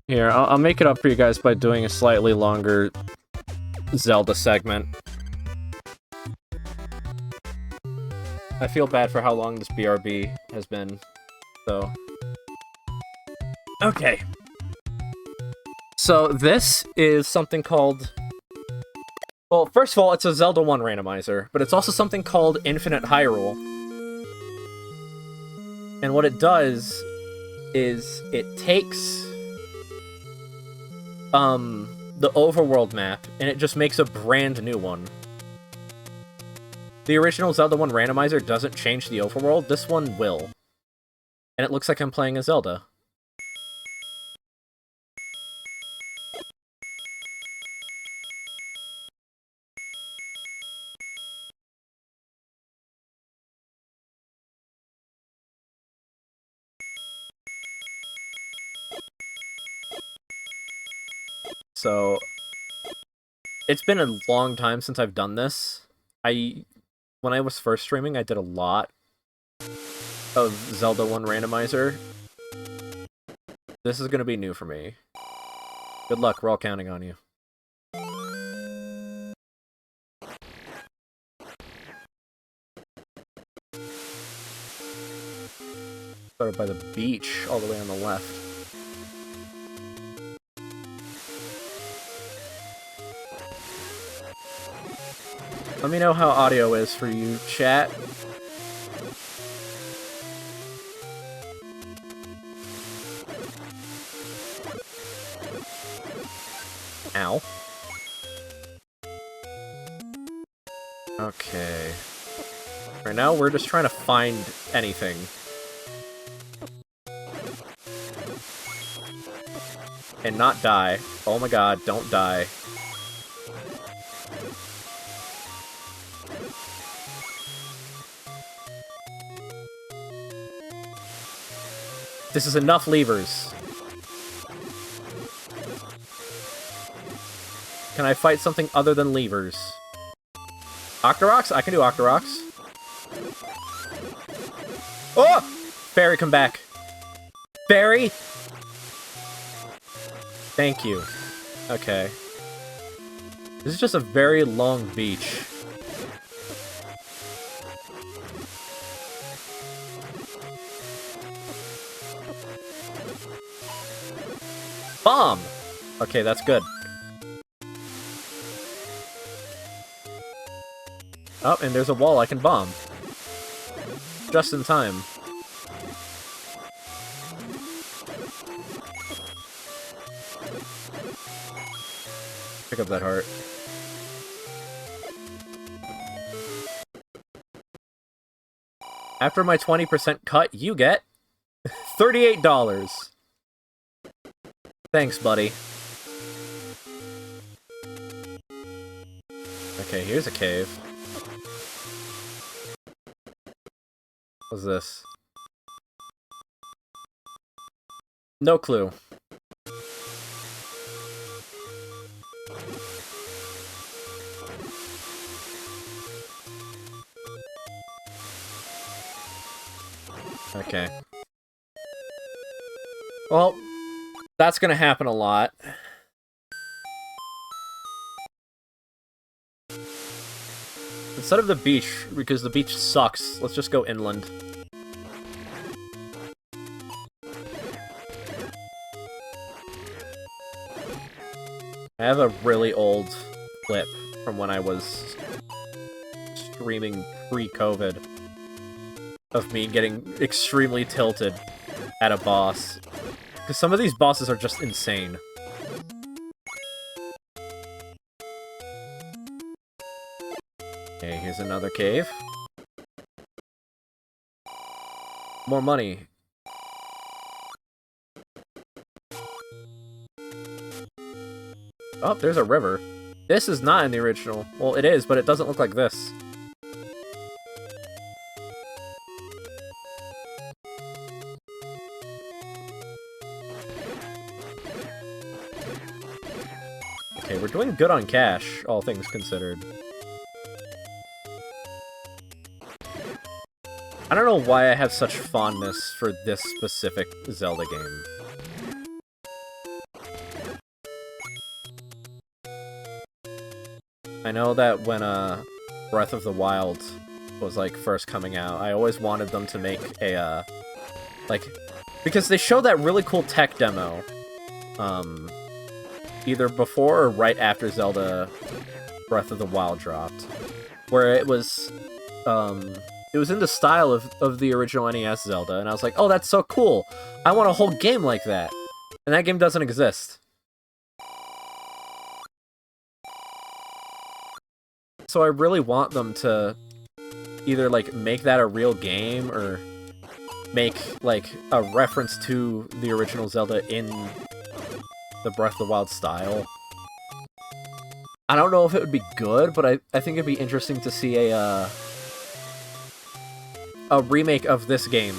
Here, I'll make it up for you guys by doing a slightly longer Zelda segment. I feel bad for how long this BRB has been, so... Okay. So this is something called... Well, first of all, it's a Zelda 1 randomizer, but it's also something called Infinite Hyrule. And what it does is it takes the overworld map and it just makes a brand new one. The original Zelda 1 randomizer doesn't change the overworld, this one will. And it looks like I'm playing a Zelda. So, it's been a long time since I've done this. When I was first streaming, I did a lot of Zelda 1 randomizer. This is gonna be new for me. Good luck, we're all counting on you. Started by the beach, all the way on the left. Let me know how audio is for you, chat. Ow. Okay. Right now, we're just trying to find anything. And not die. Oh my god, don't die. This is enough levers. Can I fight something other than levers? Octoroks? I can do Octoroks. Oh! Fairy, come back. Fairy! Thank you. Okay. This is just a very long beach. Bomb! Okay, that's good. Oh, and there's a wall I can bomb. Just in time. Pick up that heart. After my 20% cut, you get $38. Thanks, buddy. Okay, here's a cave. What's this? No clue. Okay. Well, that's gonna happen a lot. Instead of the beach, because the beach sucks, let's just go inland. I have a really old clip from when I was streaming pre-COVID of me getting extremely tilted at a boss. Because some of these bosses are just insane. Okay, here's another cave. More money. Oh, there's a river. This is not in the original. Well, it is, but it doesn't look like this. Okay, we're doing good on cash, all things considered. I don't know why I have such fondness for this specific Zelda game. I know that when Breath of the Wild was like first coming out, I always wanted them to make a like, because they showed that really cool tech demo either before or right after Zelda Breath of the Wild dropped, where it was in the style of the original NES Zelda, and I was like, oh, that's so cool. I want a whole game like that. And that game doesn't exist. So I really want them to either, like, make that a real game, or make, like, a reference to the original Zelda in the Breath of the Wild style. I don't know if it would be good, but I think it'd be interesting to see a remake of this game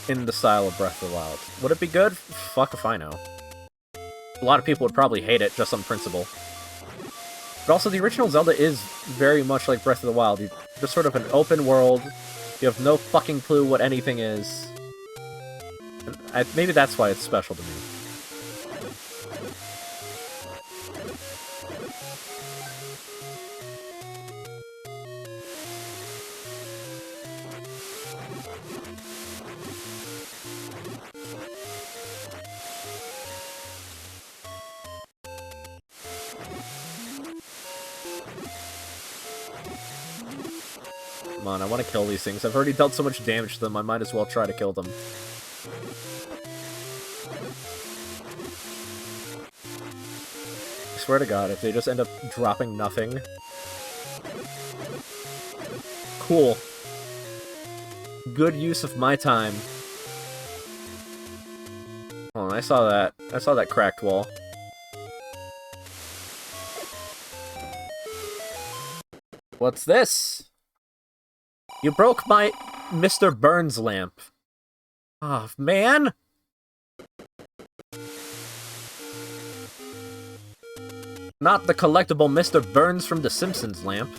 in the style of Breath of the Wild. Would it be good? Fuck if I know. A lot of people would probably hate it, just on principle. But also, the original Zelda is very much like Breath of the Wild. You're just sort of an open world. You have no fucking clue what anything is. And maybe that's why it's special to me. Come on, I want to kill these things. I've already dealt so much damage to them, I might as well try to kill them. I swear to God, if they just end up dropping nothing... Cool. Good use of my time. Hold on, I saw that. I saw that cracked wall. What's this? You broke my Mr. Burns lamp. Oh, man! Not the collectible Mr. Burns from The Simpsons lamp.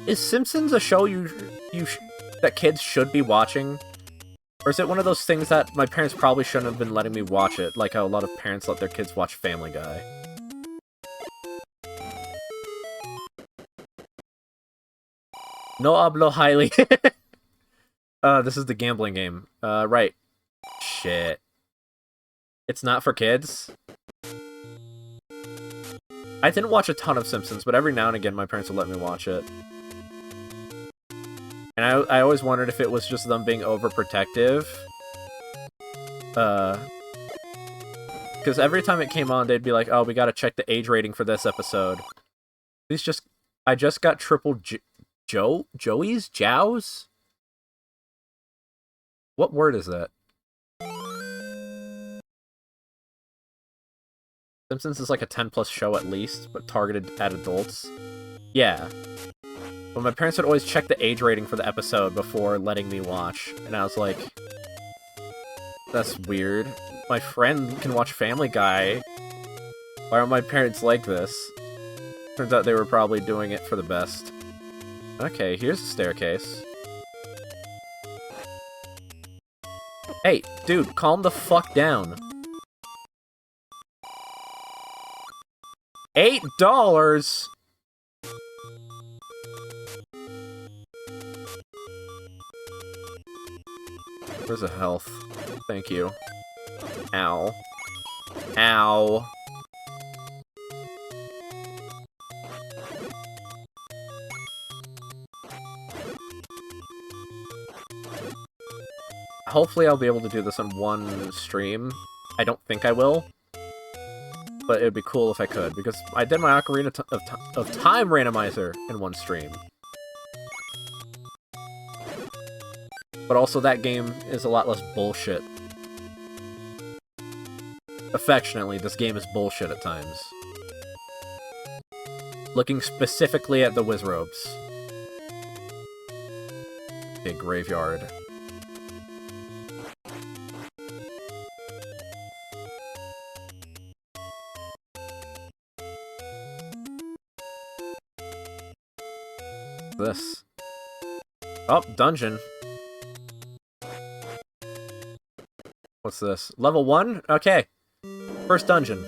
Is Simpsons a show that kids should be watching? Or is it one of those things that my parents probably shouldn't have been letting me watch it, like how a lot of parents let their kids watch Family Guy? No hablo highly. This is the gambling game. Right. Shit. It's not for kids? I didn't watch a ton of Simpsons, but every now and again my parents would let me watch it. And I always wondered if it was just them being overprotective. Because every time it came on, they'd be like, oh, we gotta check the age rating for this episode. I just got triple Joey's? Jows? What word is that? Simpsons is like a 10+ show at least, but targeted at adults. Yeah. But my parents would always check the age rating for the episode before letting me watch, and I was like, that's weird. My friend can watch Family Guy. Why are my parents like this? Turns out they were probably doing it for the best. Okay, here's the staircase. Hey, dude, calm the fuck down. $8? Where's the health? Thank you. Ow. Ow. Hopefully I'll be able to do this on one stream. I don't think I will. But it would be cool if I could, because I did my Ocarina of Time Randomizer in one stream. But also, that game is a lot less bullshit. Affectionately, this game is bullshit at times. Looking specifically at the Wizrobes. Okay, graveyard. This. Oh, dungeon. What's this? Level 1? Okay. First dungeon.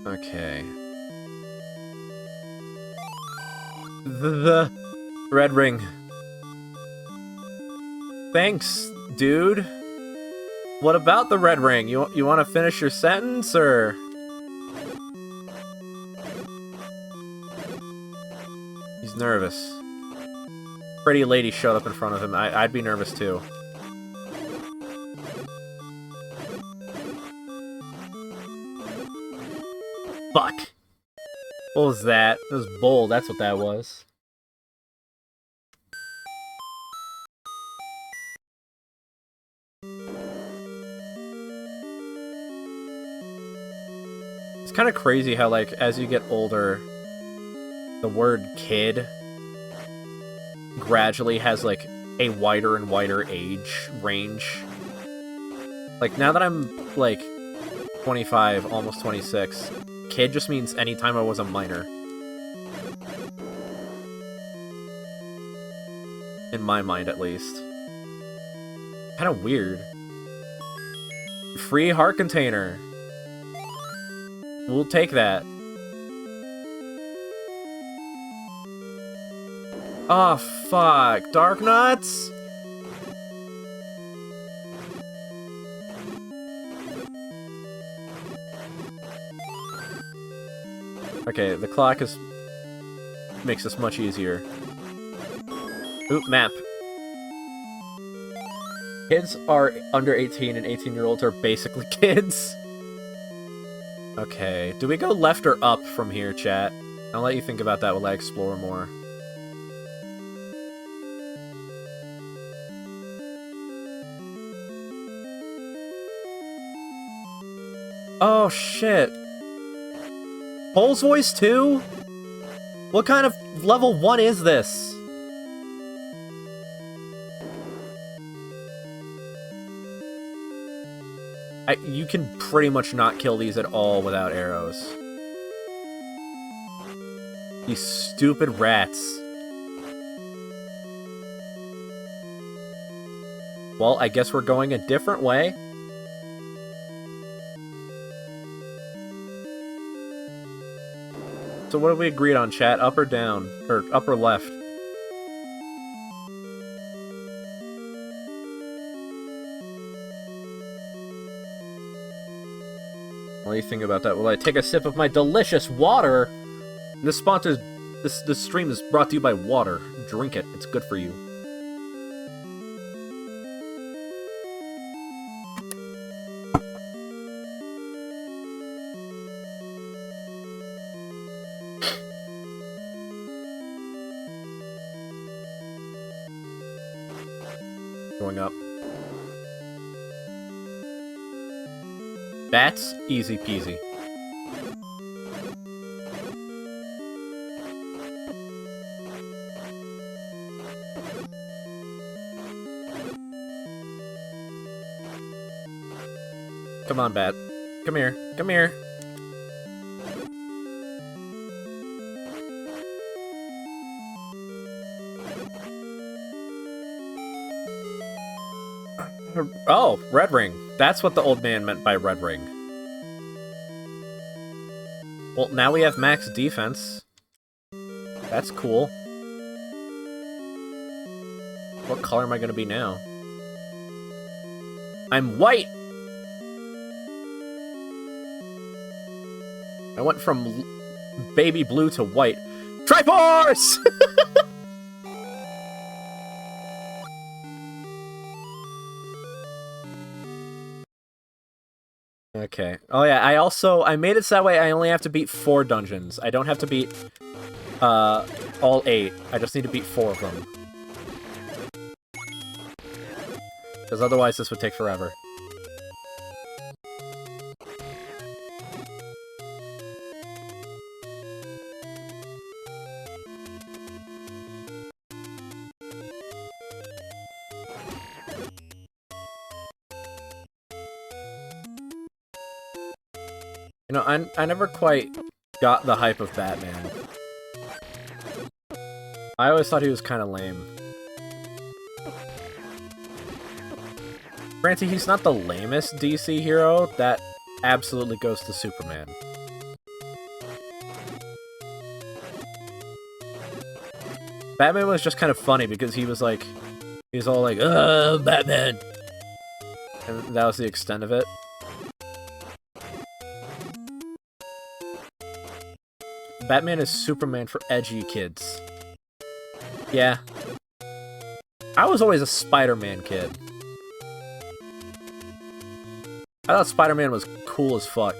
Okay. The red ring. Thanks, dude. What about the red ring? You want to finish your sentence, or? He's nervous. Pretty lady showed up in front of him. I'd be nervous too. Fuck. What was that? It was bull, that's what that was. It's kind of crazy how, like, as you get older, the word kid gradually has, like, a wider and wider age range. Like, now that I'm, like, 25, almost 26, kid just means anytime I was a minor. In my mind, at least. Kind of weird. Free heart container. We'll take that. Oh, fuck. Dark Nuts? Okay, the clock makes this much easier. Oop, map. Kids are under 18 and 18-year-olds are basically kids. Okay, do we go left or up from here, chat? I'll let you think about that while I explore more. Oh, shit. Pole's voice too? What kind of level 1 is this? You can pretty much not kill these at all without arrows. These stupid rats. Well, I guess we're going a different way. So what have we agreed on, chat? Up or down? Or up or left? What do you think about that? Will I take a sip of my delicious water? This stream is brought to you by water. Drink it. It's good for you. Going up. That's easy peasy. Come on, bat. Come here. Come here. Oh, red ring. That's what the old man meant by red ring. Well, now we have max defense. That's cool. What color am I gonna be now? I'm white! I went from baby blue to white. Triforce! Okay. Oh yeah, I made it so that way I only have to beat 4 dungeons. I don't have to beat, all 8. I just need to beat 4 of them. Because otherwise this would take forever. You know, I never quite got the hype of Batman. I always thought he was kind of lame. Granted, he's not the lamest DC hero. That absolutely goes to Superman. Batman was just kind of funny because he was like... He was all like, Batman! And that was the extent of it. Batman is Superman for edgy kids. Yeah. I was always a Spider-Man kid. I thought Spider-Man was cool as fuck.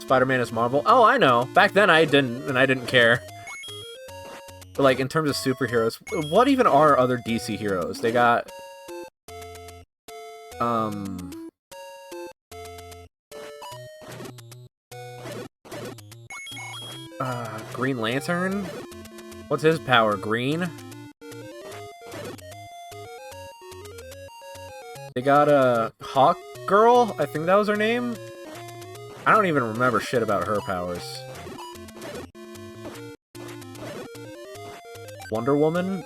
Spider-Man is Marvel? Oh, I know. Back then I didn't, and I didn't care. But, like, in terms of superheroes, what even are other DC heroes? They got... Green Lantern? What's his power? Green? They got, Hawk Girl? I think that was her name? I don't even remember shit about her powers. Wonder Woman?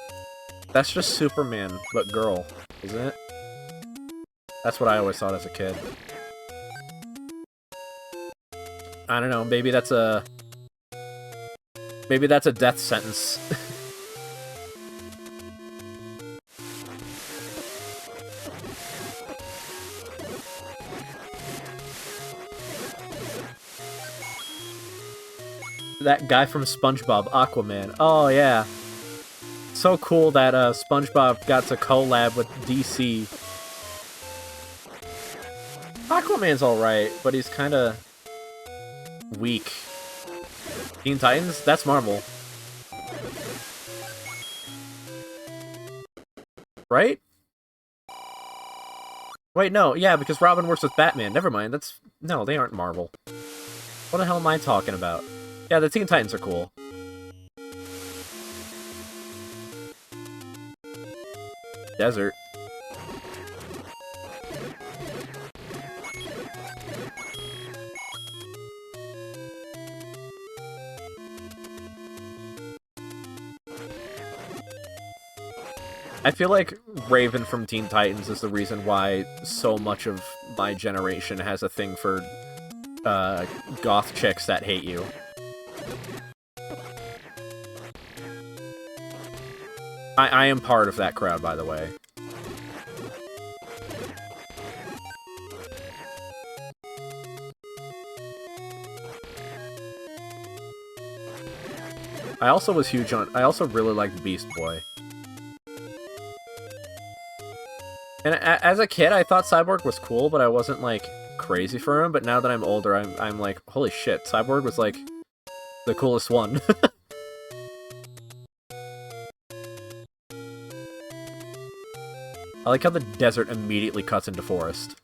That's just Superman, but girl, isn't it? That's what I always thought as a kid. I don't know, maybe that's a... Maybe that's a death sentence. That guy from SpongeBob, Aquaman. Oh, yeah. So cool that SpongeBob got to collab with DC. Aquaman's alright, but he's kinda... weak. Teen Titans? That's Marvel. Right? Wait, no, yeah, because Robin works with Batman. Never mind, that's... No, they aren't Marvel. What the hell am I talking about? Yeah, the Teen Titans are cool. Desert. I feel like Raven from Teen Titans is the reason why so much of my generation has a thing for goth chicks that hate you. I am part of that crowd, by the way. I also was huge on... I also really liked Beast Boy. And as a kid, I thought Cyborg was cool, but I wasn't, like, crazy for him. But now that I'm older, I'm like, holy shit, Cyborg was, like, the coolest one. I like how the desert immediately cuts into forest.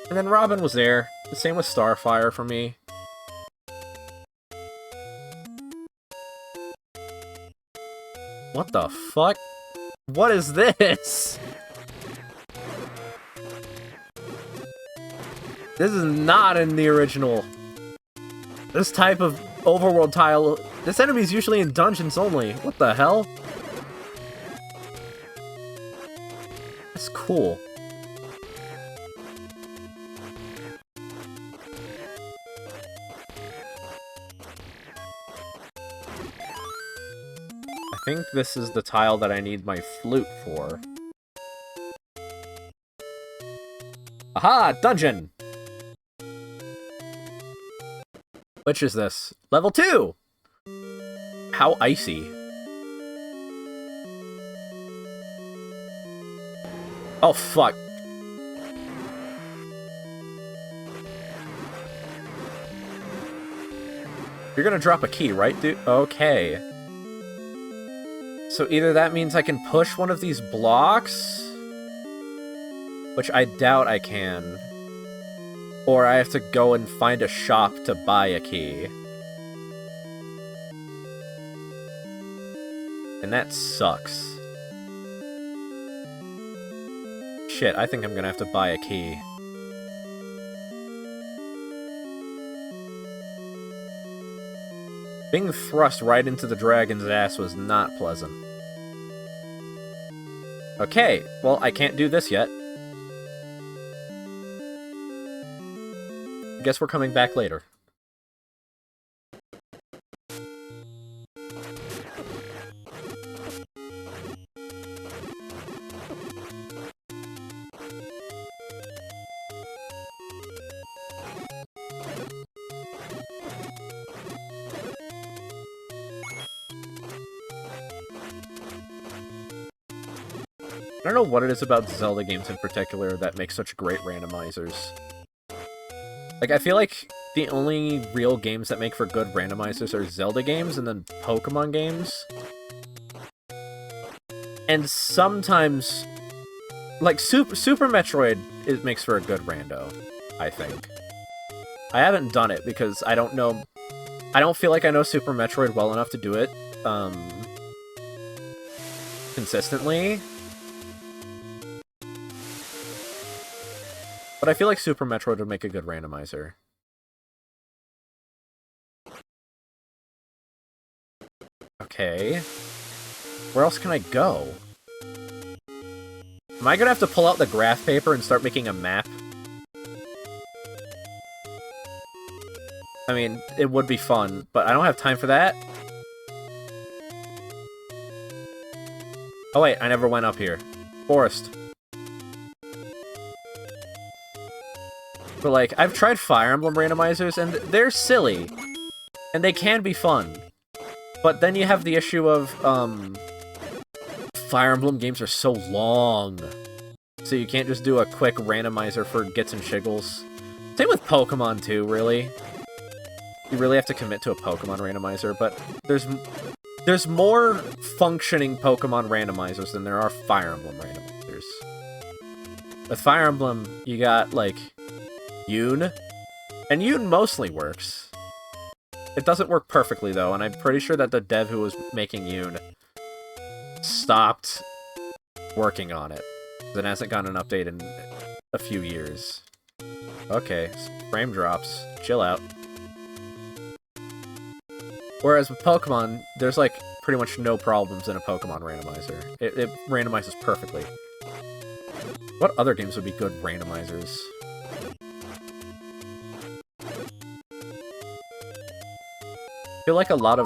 And then Robin was there. The same with Starfire for me. What the fuck? What is this? This is not in the original. This type of overworld tile... This enemy is usually in dungeons only. What the hell? That's cool. I think this is the tile that I need my flute for. Aha! Dungeon! Which is this? Level 2! How icy? Oh, fuck. You're gonna drop a key, right, dude? Okay. So either that means I can push one of these blocks, which I doubt I can, or I have to go and find a shop to buy a key. And that sucks. Shit, I think I'm gonna have to buy a key. Being thrust right into the dragon's ass was not pleasant. Okay, well, I can't do this yet. Guess we're coming back later. I don't know what it is about Zelda games in particular that makes such great randomizers. Like, I feel like the only real games that make for good randomizers are Zelda games and then Pokemon games. And sometimes, like, Super Metroid makes for a good rando, I think. I haven't done it because I don't know... I don't feel like I know Super Metroid well enough to do it, consistently. But I feel like Super Metroid would make a good randomizer. Okay. Where else can I go? Am I gonna have to pull out the graph paper and start making a map? I mean, it would be fun, but I don't have time for that. Oh wait, I never went up here. Forest. But, like, I've tried Fire Emblem randomizers, and they're silly. And they can be fun. But then you have the issue of, Fire Emblem games are so long. So you can't just do a quick randomizer for gits and shiggles. Same with Pokemon, too, really. You really have to commit to a Pokemon randomizer, but there's more functioning Pokemon randomizers than there are Fire Emblem randomizers. With Fire Emblem, you got, like... Yoon. And Yoon mostly works. It doesn't work perfectly, though, and I'm pretty sure that the dev who was making Yoon stopped working on it. It hasn't gotten an update in a few years. Okay, frame drops. Chill out. Whereas with Pokemon, there's, like, pretty much no problems in a Pokemon randomizer. It randomizes perfectly. What other games would be good randomizers? I feel like a lot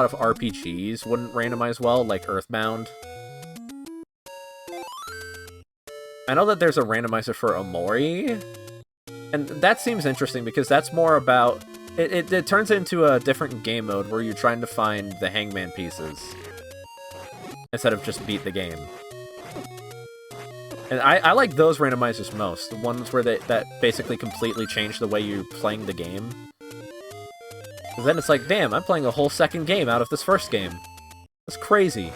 of RPGs wouldn't randomize well, like Earthbound. I know that there's a randomizer for Omori, and that seems interesting because that's more about... It turns into a different game mode where you're trying to find the hangman pieces instead of just beat the game. And I like those randomizers most, the ones where that basically completely change the way you're playing the game. Because then it's like, damn, I'm playing a whole second game out of this first game. That's crazy.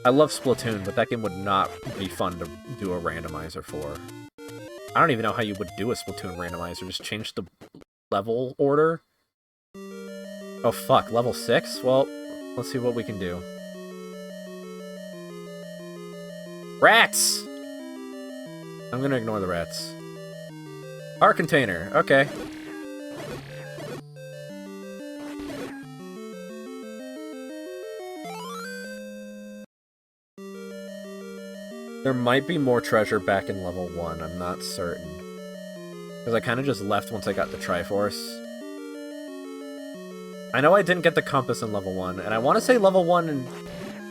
I love Splatoon, but that game would not be fun to do a randomizer for. I don't even know how you would do a Splatoon randomizer. Just change the level order? Oh fuck, level 6? Well, let's see what we can do. Rats! I'm gonna ignore the rats. Our container, okay. There might be more treasure back in level 1, I'm not certain. Because I kind of just left once I got the Triforce. I know I didn't get the compass in level 1, and I want to say level 1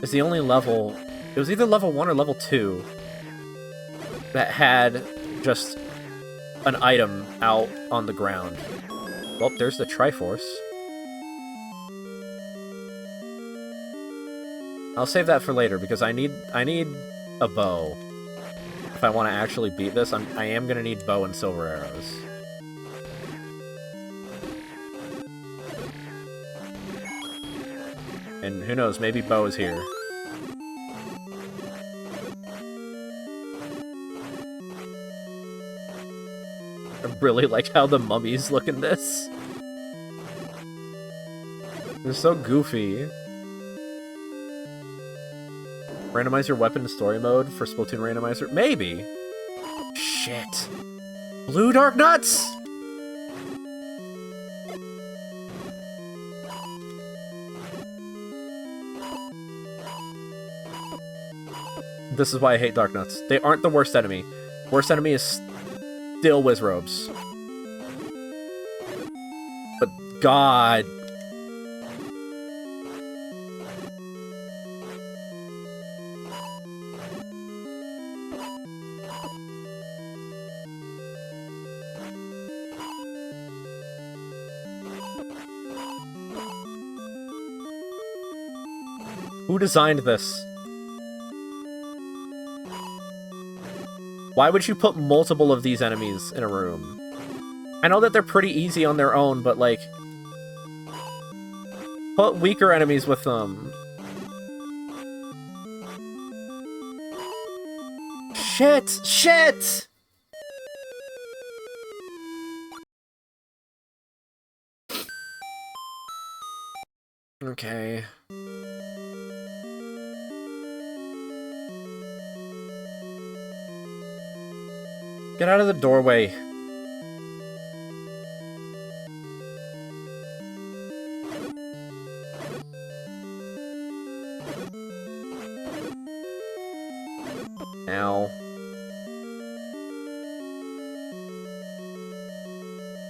is the only level It was either level 1 or level 2 that had just an item out on the ground. Well, there's the Triforce. I'll save that for later because I need a bow. If I want to actually beat this, I am gonna need bow and silver arrows. And who knows, maybe bow is here. I really like how the mummies look in this. They're so goofy. Randomize your weapon in story mode for Splatoon Randomizer? Maybe! Shit. Blue Dark Nuts?! This is why I hate Dark Nuts. They aren't the worst enemy. Worst enemy is still Wizrobes. But God... Who designed this? Why would you put multiple of these enemies in a room? I know that they're pretty easy on their own, but, like... Put weaker enemies with them. Shit! Shit! Okay... Get out of the doorway. Ow.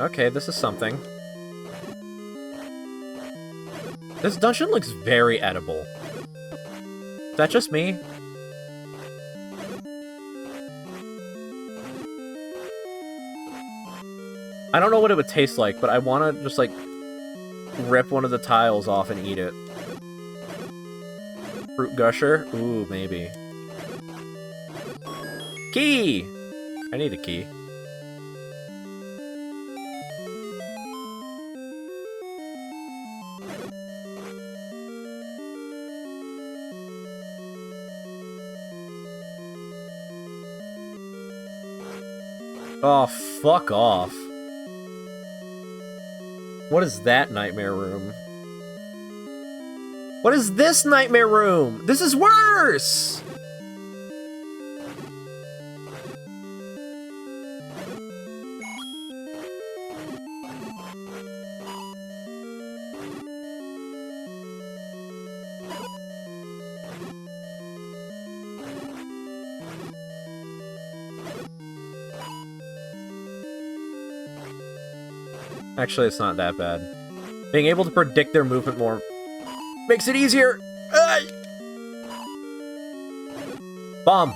Okay, this is something. This dungeon looks very edible. Is that just me? I don't know what it would taste like, but I want to just, like, rip one of the tiles off and eat it. Fruit Gusher? Ooh, maybe. Key! I need a key. Oh, fuck off. What is that nightmare room? What is this nightmare room? This is worse! Actually, it's not that bad. Being able to predict their movement more makes it easier! Bomb!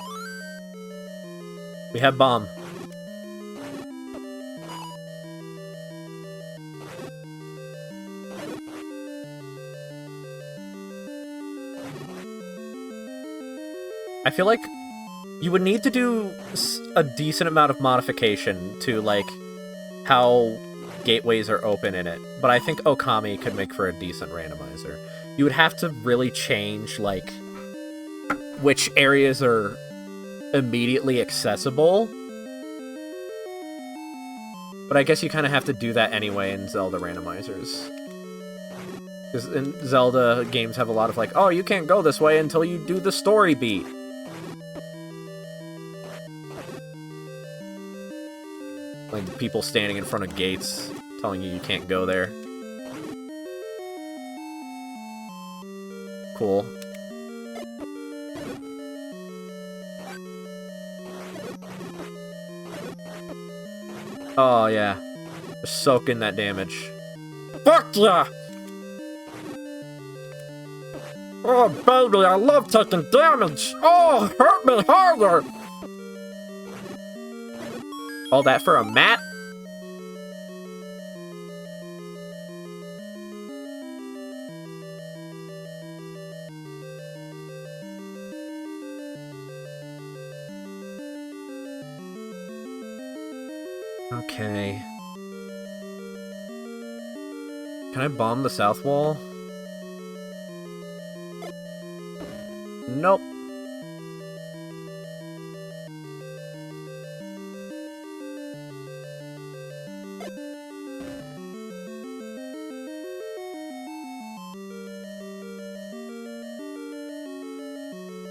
We have bomb. I feel like you would need to do a decent amount of modification to, like, how gateways are open in it, but I think Okami could make for a decent randomizer. You would have to really change, like, which areas are immediately accessible, but I guess you kind of have to do that anyway in Zelda randomizers. Because in Zelda, games have a lot of, like, oh, you can't go this way until you do the story beat. Like, people standing in front of gates telling you can't go there. Cool. Oh, yeah. Just soak in that damage. Fuck yeah! Oh, baby, I love taking damage. Oh, hurt me harder. All that for a mat? Okay. Can I bomb the south wall? Nope.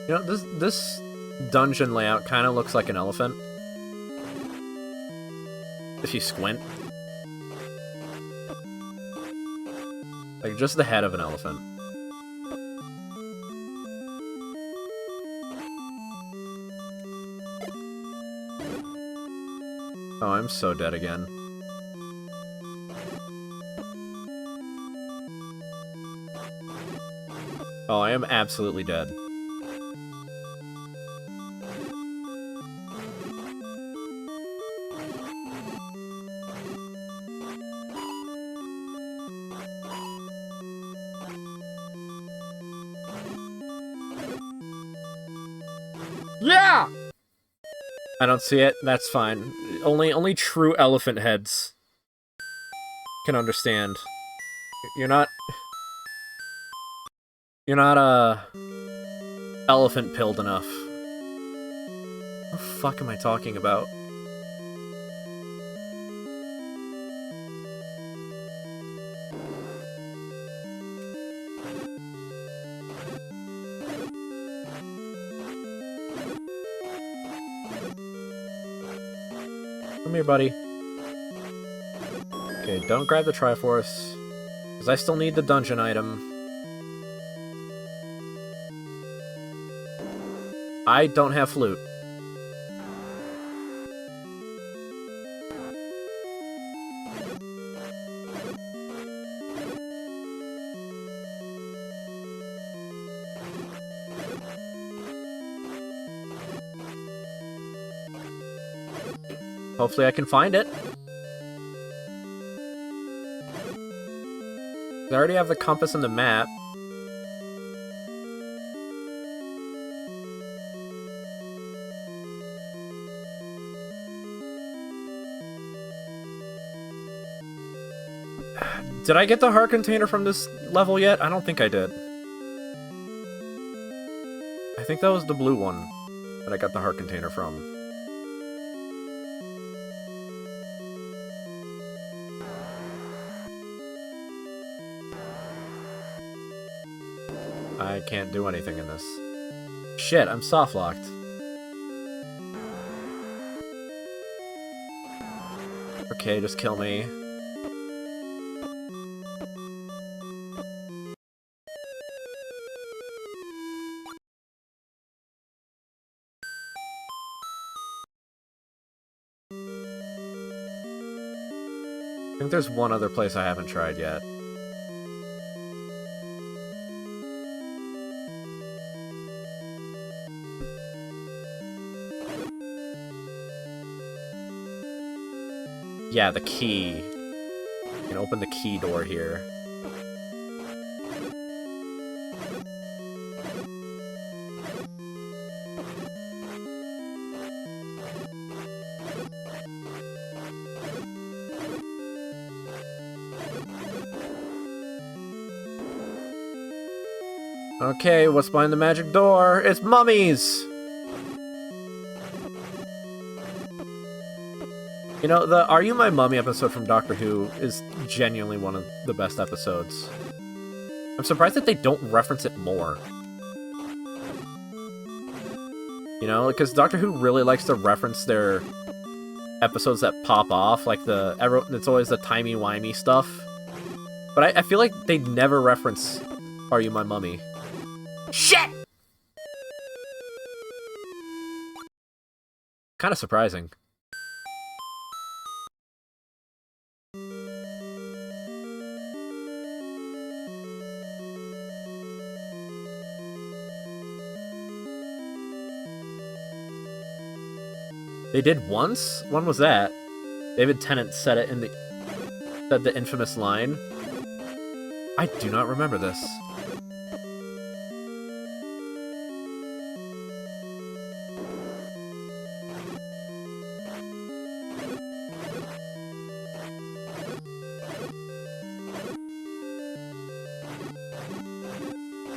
You know, this dungeon layout kind of looks like an elephant. If you squint. Like, just the head of an elephant. Oh, I'm so dead again. Oh, I am absolutely dead. Yeah! I don't see it. That's fine. Only true elephant heads can understand. You're not elephant pilled enough. What the fuck am I talking about? Come here, buddy. Okay, don't grab the Triforce, because I still need the dungeon item. I don't have flute. Hopefully I can find it. I already have the compass and the map. Did I get the heart container from this level yet? I don't think I did. I think that was the blue one that I got the heart container from. I can't do anything in this. Shit, I'm soft-locked. Okay, just kill me. I think there's one other place I haven't tried yet. Yeah, the key. You can open the key door here. Okay, what's behind the magic door? It's mummies! You know, the Are You My Mummy episode from Doctor Who is genuinely one of the best episodes. I'm surprised that they don't reference it more. You know, because Doctor Who really likes to reference their episodes that pop off, like it's always the timey-wimey stuff. But I feel like they never reference Are You My Mummy. Shit! Kind of surprising. They did once? When was that? David Tennant said it said the infamous line. I do not remember this.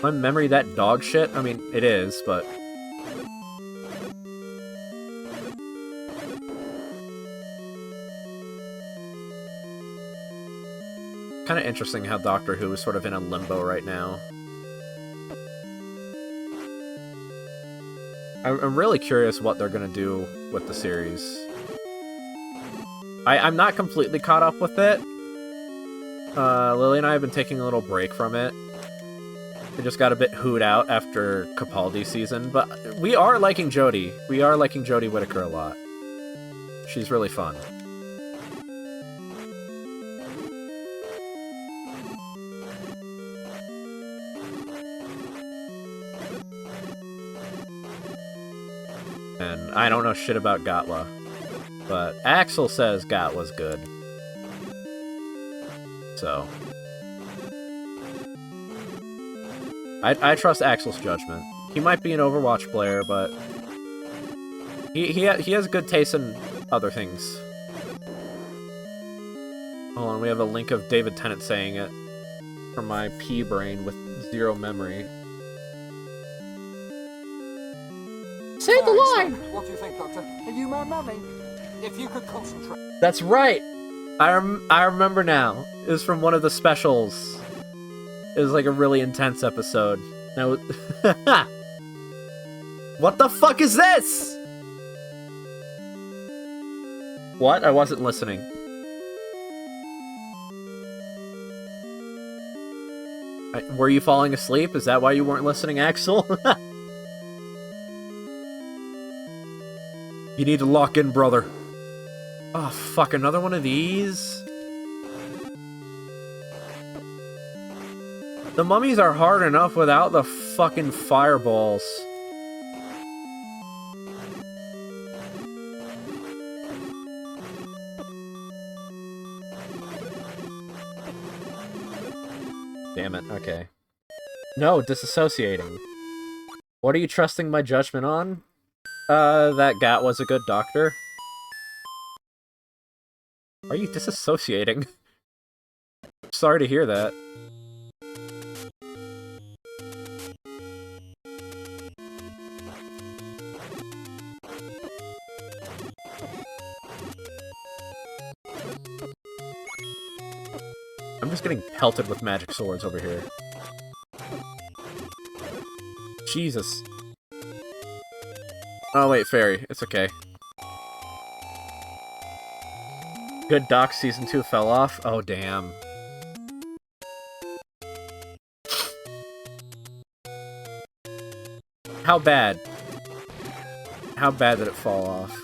My memory that dog shit? I mean, it is, but... Kind of interesting how Doctor Who is sort of in a limbo right now. I'm really curious what they're gonna do with the series. I'm not completely caught up with it. Lily and I have been taking a little break from it. We just got a bit hooed out after Capaldi season, but we are liking Jodie. We are liking Jodie Whittaker a lot. She's really fun. And I don't know shit about Gatwa, but Axel says Gatwa's good. So... I trust Axel's judgment. He might be an Overwatch player, but he has good taste in other things. Hold on, we have a link of David Tennant saying it from my pea brain with zero memory. Say the line! What do you think, Doctor? Are you my mummy? If you could concentrate... That's right! I remember now. It was from one of the specials. It was like a really intense episode. Now, what the fuck is this? What? I wasn't listening. Were you falling asleep? Is that why you weren't listening, Axel? You need to lock in, brother. Oh, fuck, another one of these? The mummies are hard enough without the fucking fireballs. Damn it, okay. No, disassociating. What are you trusting my judgment on? That Gat was a good doctor. Are you disassociating? Sorry to hear that. I'm just getting pelted with magic swords over here. Jesus. Oh wait, fairy. It's okay. Good Doc Season 2 fell off? Oh, damn. How bad? How bad did it fall off?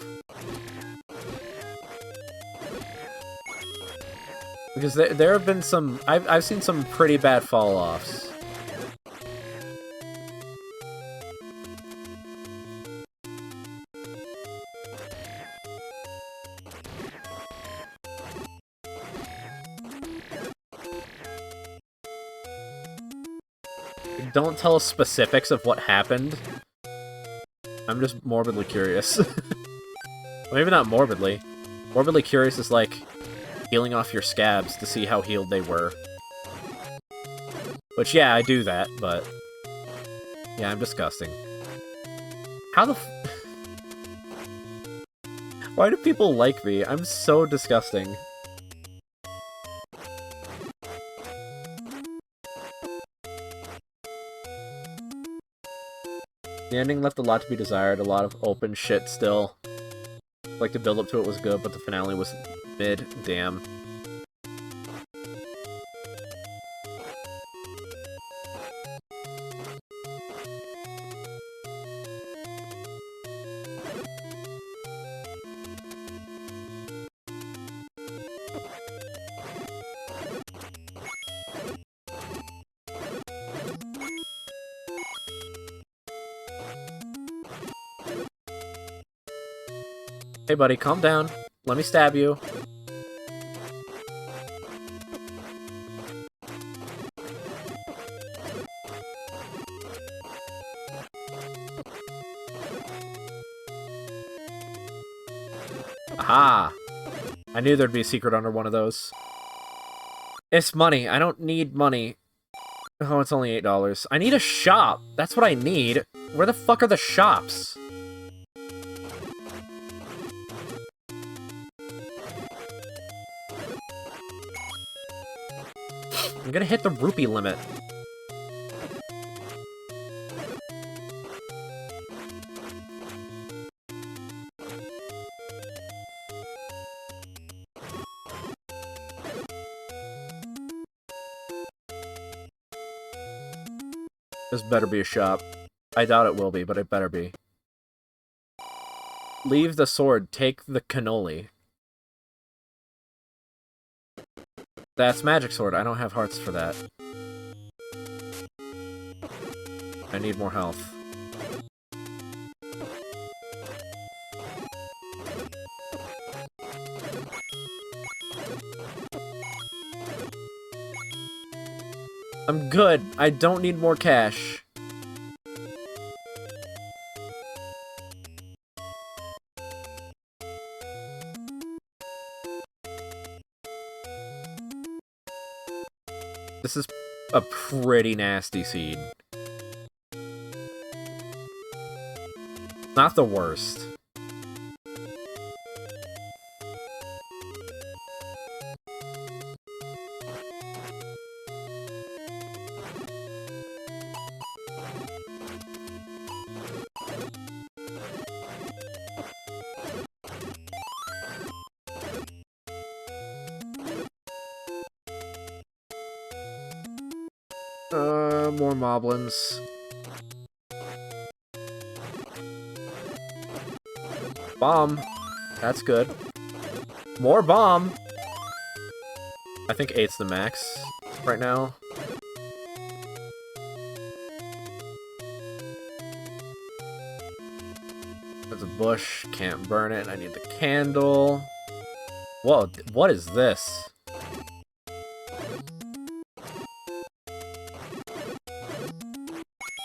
Because there have been some... I've seen some pretty bad fall-offs. Don't tell us specifics of what happened. I'm just morbidly curious. Maybe not morbidly. Morbidly curious is like peeling off your scabs to see how healed they were. Which, yeah, I do that, but... yeah, I'm disgusting. How the Why do people like me? I'm so disgusting. The ending left a lot to be desired, a lot of open shit still. Like, the build-up to it was good, but the finale was mid. Damn. Hey, buddy, calm down. Let me stab you. Aha! I knew there'd be a secret under one of those. It's money. I don't need money. Oh, it's only $8. I need a shop. That's what I need. Where the fuck are the shops? I'm gonna hit the rupee limit. This better be a shop. I doubt it will be, but it better be. Leave the sword, take the cannoli. That's magic sword. I don't have hearts for that. I need more health. I'm good. I don't need more cash. This is a pretty nasty seed. Not the worst. More moblins. Bomb. That's good. More bomb! I think 8's the max right now. There's a bush. Can't burn it. I need the candle. Whoa, what is this?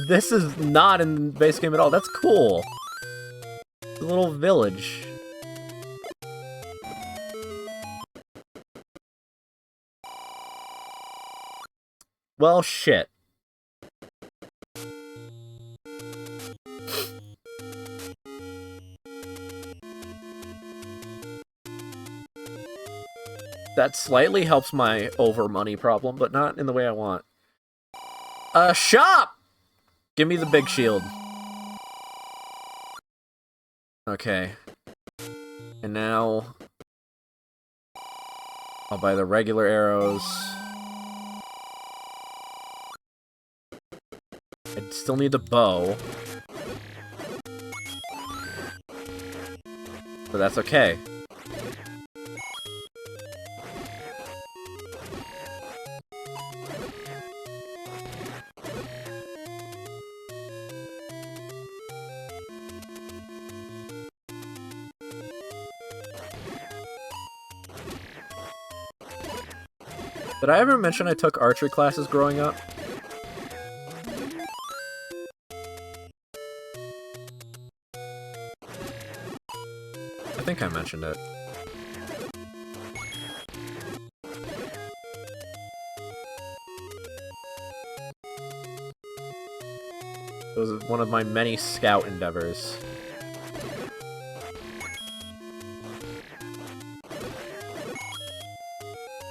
This is not in the base game at all. That's cool. It's a little village. Well, shit. That slightly helps my over money problem, but not in the way I want. A shop! Give me the big shield. Okay. And now I'll buy the regular arrows. I still need the bow. But that's okay. Did I ever mention I took archery classes growing up? I think I mentioned it. It was one of my many scout endeavors.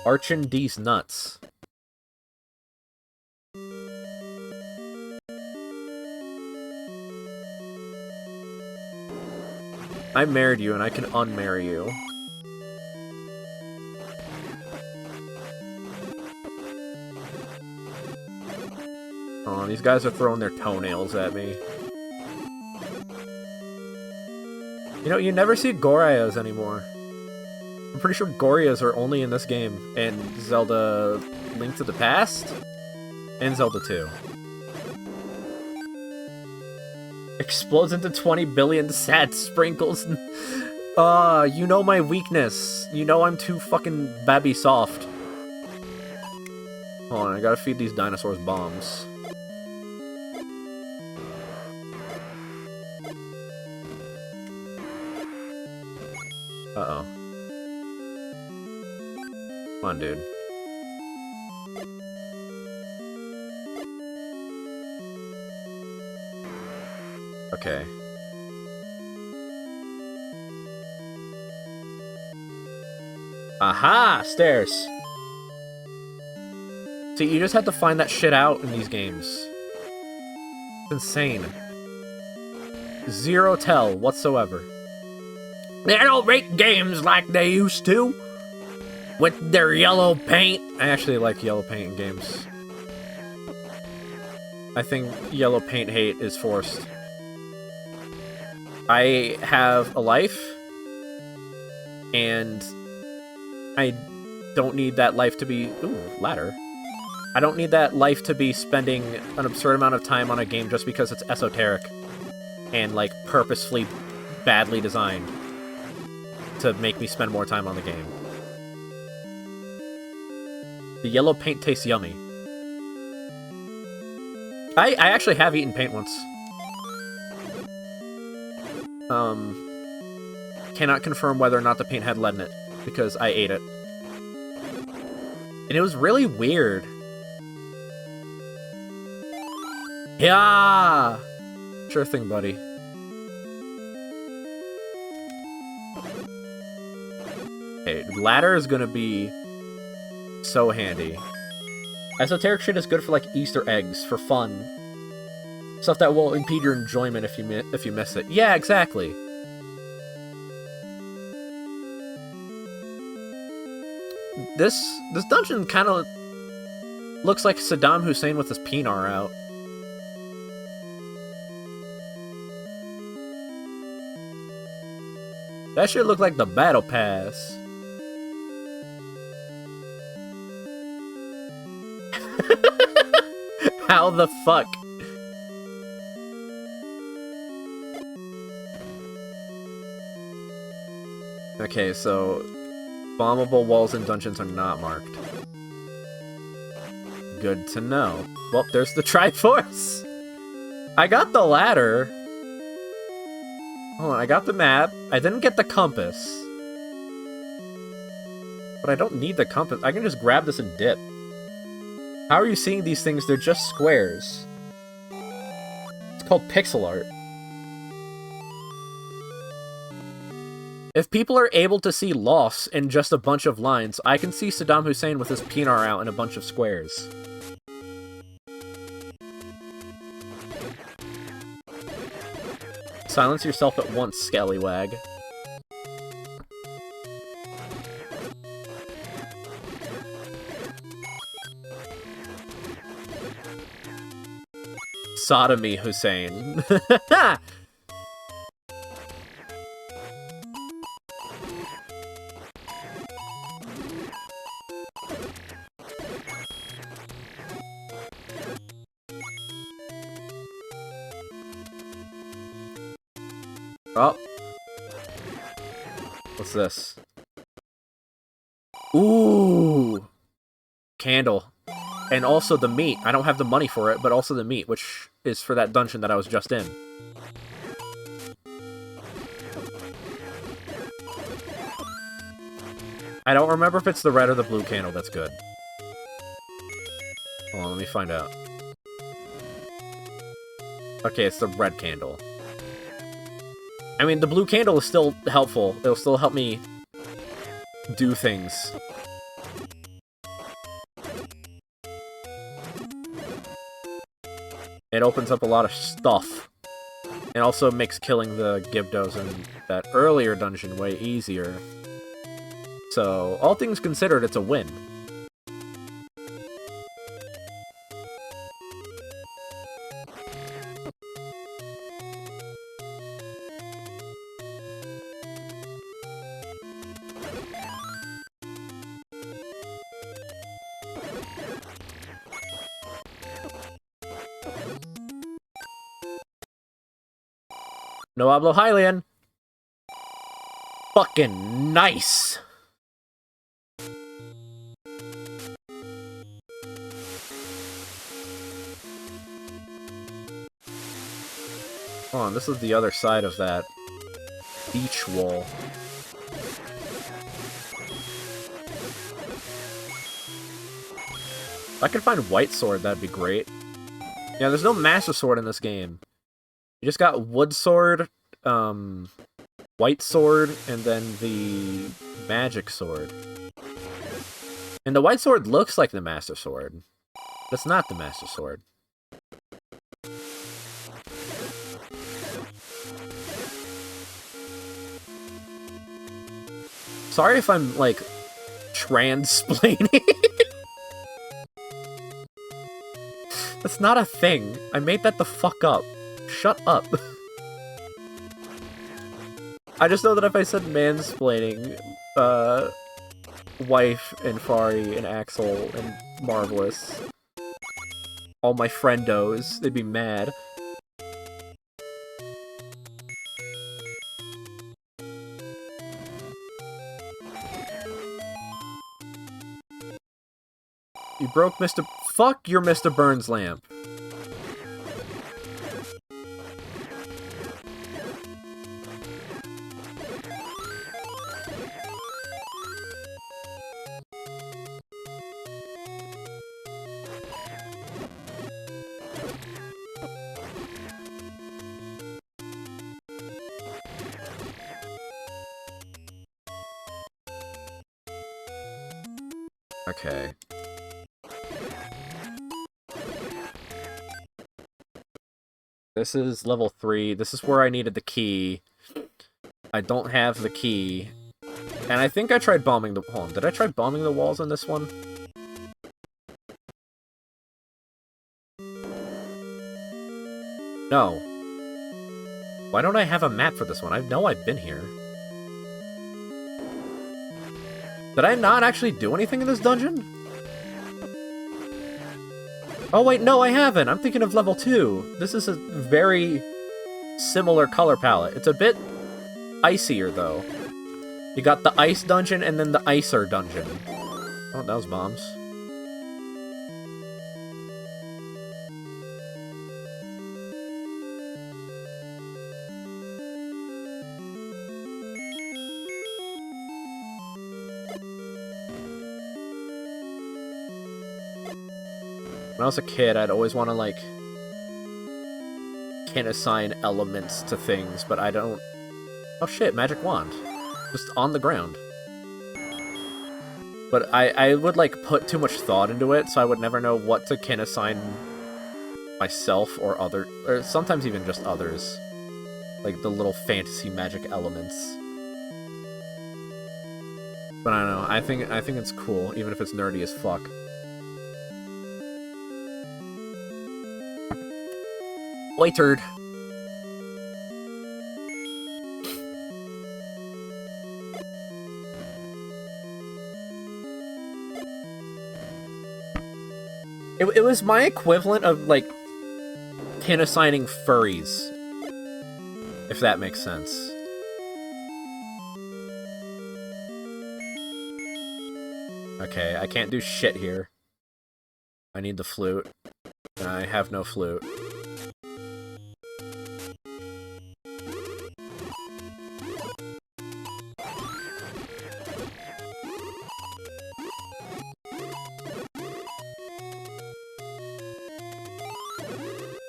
Archin' these nuts. I married you and I can unmarry you. Oh, these guys are throwing their toenails at me. You know, you never see Gorayas anymore. I'm pretty sure Gorayas are only in this game, and Zelda Link to the Past, and Zelda 2. Explodes into 20 billion sad sprinkles. You know my weakness. You know I'm too fucking babby soft. Hold on, I gotta feed these dinosaurs bombs. Uh-oh. Come on, dude. Okay. Aha! Stairs! See, you just have to find that shit out in these games. It's insane. Zero tell whatsoever. They don't make games like they used to. With their yellow paint. I actually like yellow paint in games. I think yellow paint hate is forced. I have a life. And I don't need that life to be... Ooh, ladder. I don't need that life to be spending an absurd amount of time on a game just because it's esoteric. And, like, purposefully badly designed. To make me spend more time on the game. The yellow paint tastes yummy. I actually have eaten paint once. Cannot confirm whether or not the paint had lead in it, because I ate it. And it was really weird. Yeah! Sure thing, buddy. Okay, ladder is gonna be so handy. Esoteric shit is good for, like, Easter eggs, for fun. Stuff that will impede your enjoyment if you miss it. Yeah, exactly. This dungeon kind of looks like Saddam Hussein with his penar out. That should look like the battle pass. How the fuck? Okay, so bombable walls and dungeons are not marked. Good to know. Well, there's the Triforce! I got the ladder. Hold on, I got the map. I didn't get the compass. But I don't need the compass. I can just grab this and dip. How are you seeing these things? They're just squares. It's called pixel art. If people are able to see loss in just a bunch of lines, I can see Saddam Hussein with his penar out in a bunch of squares. Silence yourself at once, scallywag. Sodomy Hussein. Oh. What's this? Ooh! Candle. And also the meat. I don't have the money for it, but also the meat, which is for that dungeon that I was just in. I don't remember if it's the red or the blue candle that's good. Hold on, let me find out. Okay, it's the red candle. I mean, the blue candle is still helpful. It'll still help me do things. It opens up a lot of stuff. It also makes killing the Gibdos in that earlier dungeon way easier. So, all things considered, it's a win. No hablo Hylian. fucking nice! Hold on, this is the other side of that beach wall. If I could find White Sword, that'd be great. Yeah, there's no Master Sword in this game. You just got Wood Sword, White Sword, and then the Magic Sword. And the White Sword looks like the Master Sword. But it's not the Master Sword. Sorry if I'm, like, transplaining. That's not a thing. I made that the fuck up. Shut up. I just know that if I said mansplaining, Wife and Fari and Axel and Marvelous, all my friendos, they'd be mad. You broke Mr. Fuck your Mr. Burns lamp. Okay. This is level 3. This is where I needed the key. I don't have the key. And I think I tried bombing the... Hold on, did I try bombing the walls on this one? No. Why don't I have a map for this one? I know I've been here. Did I not actually do anything in this dungeon? Oh wait, no, I haven't. I'm thinking of level 2. This is a very similar color palette. It's a bit icier, though. You got the ice dungeon and then the icer dungeon. Oh, that was bombs. When I was a kid, I'd always want to, like, can assign elements to things, but I don't... Oh shit, magic wand. Just on the ground. But I would, like, put too much thought into it, so I would never know what to kin assign myself or or sometimes even just others. Like, the little fantasy magic elements. But I don't know, I think it's cool, even if it's nerdy as fuck. Waitered. It was my equivalent of, like, kin assigning furries. If that makes sense. Okay, I can't do shit here. I need the flute. And I have no flute.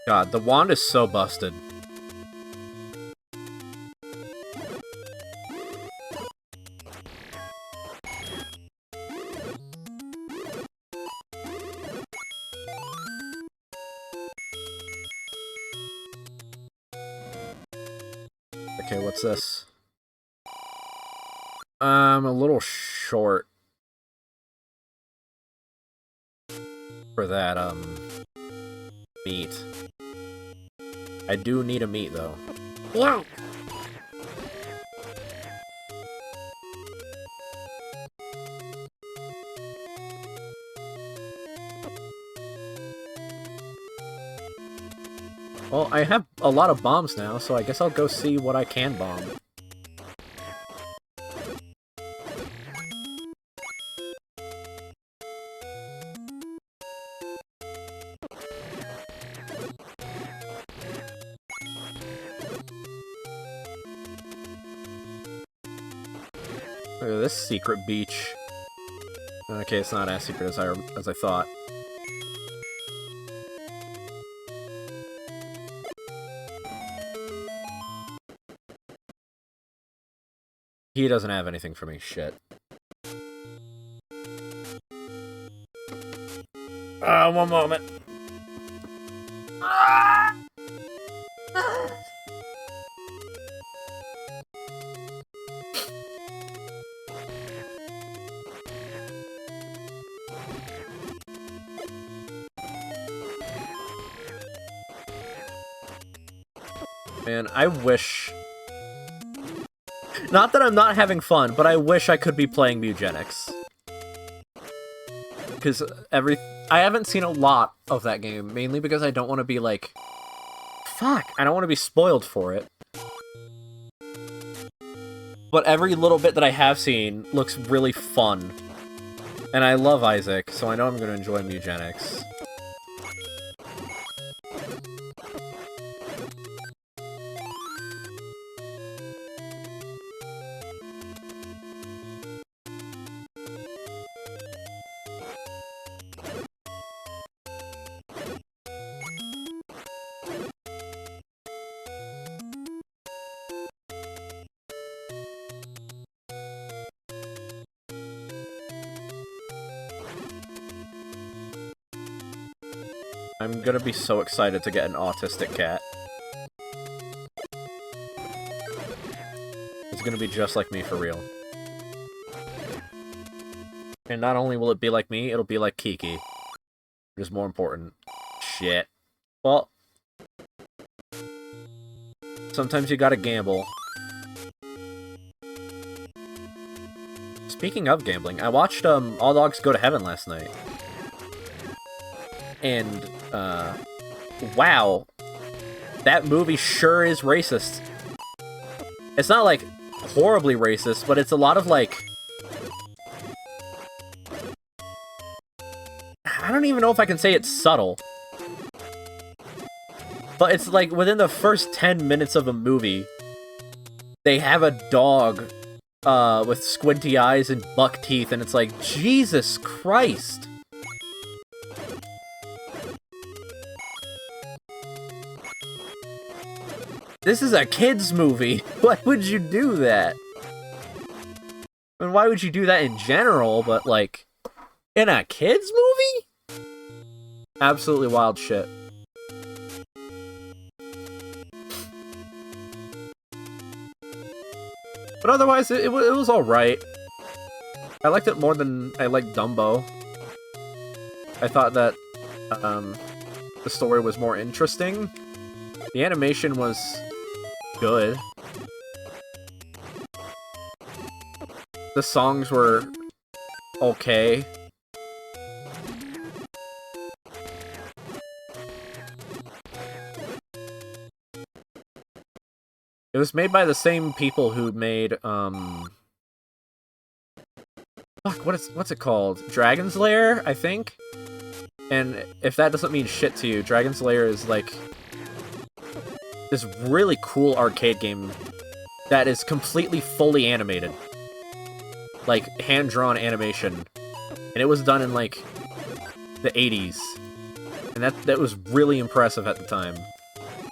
God, the wand is so busted. Okay, what's this? I'm a little short for that, meat. I do need a meat, though. Yeah. Well, I have a lot of bombs now, so I guess I'll go see what I can bomb. Look at this secret beach. Okay, it's not as secret as I thought. He doesn't have anything for me. Shit. One moment. Man, I wish... Not that I'm not having fun, but I wish I could be playing Mugenics. Because I haven't seen a lot of that game, mainly because I don't want to be like... Fuck! I don't want to be spoiled for it. But every little bit that I have seen looks really fun. And I love Isaac, so I know I'm going to enjoy Mugenics. I'm gonna be so excited to get an autistic cat. It's gonna be just like me for real. And not only will it be like me, it'll be like Kiki. Which is more important. Shit. Well... Sometimes you gotta gamble. Speaking of gambling, I watched All Dogs Go to Heaven last night. And, wow. That movie sure is racist. It's not, like, horribly racist, but it's a lot of, like... I don't even know if I can say it's subtle. But it's, like, within the first 10 minutes of a movie, they have a dog, with squinty eyes and buck teeth, and it's like, Jesus Christ! This is a kid's movie. Why would you do that? I mean, why would you do that in general, but, like, in a kid's movie? Absolutely wild shit. But otherwise, it was alright. I liked it more than I liked Dumbo. I thought that, the story was more interesting. The animation was... good. The songs were okay. It was made by the same people who made fuck, what's it called? Dragon's Lair, I think? And if that doesn't mean shit to you, Dragon's Lair is like this really cool arcade game that is completely fully animated. Like, hand-drawn animation. And it was done in, like, the 80s. And that was really impressive at the time.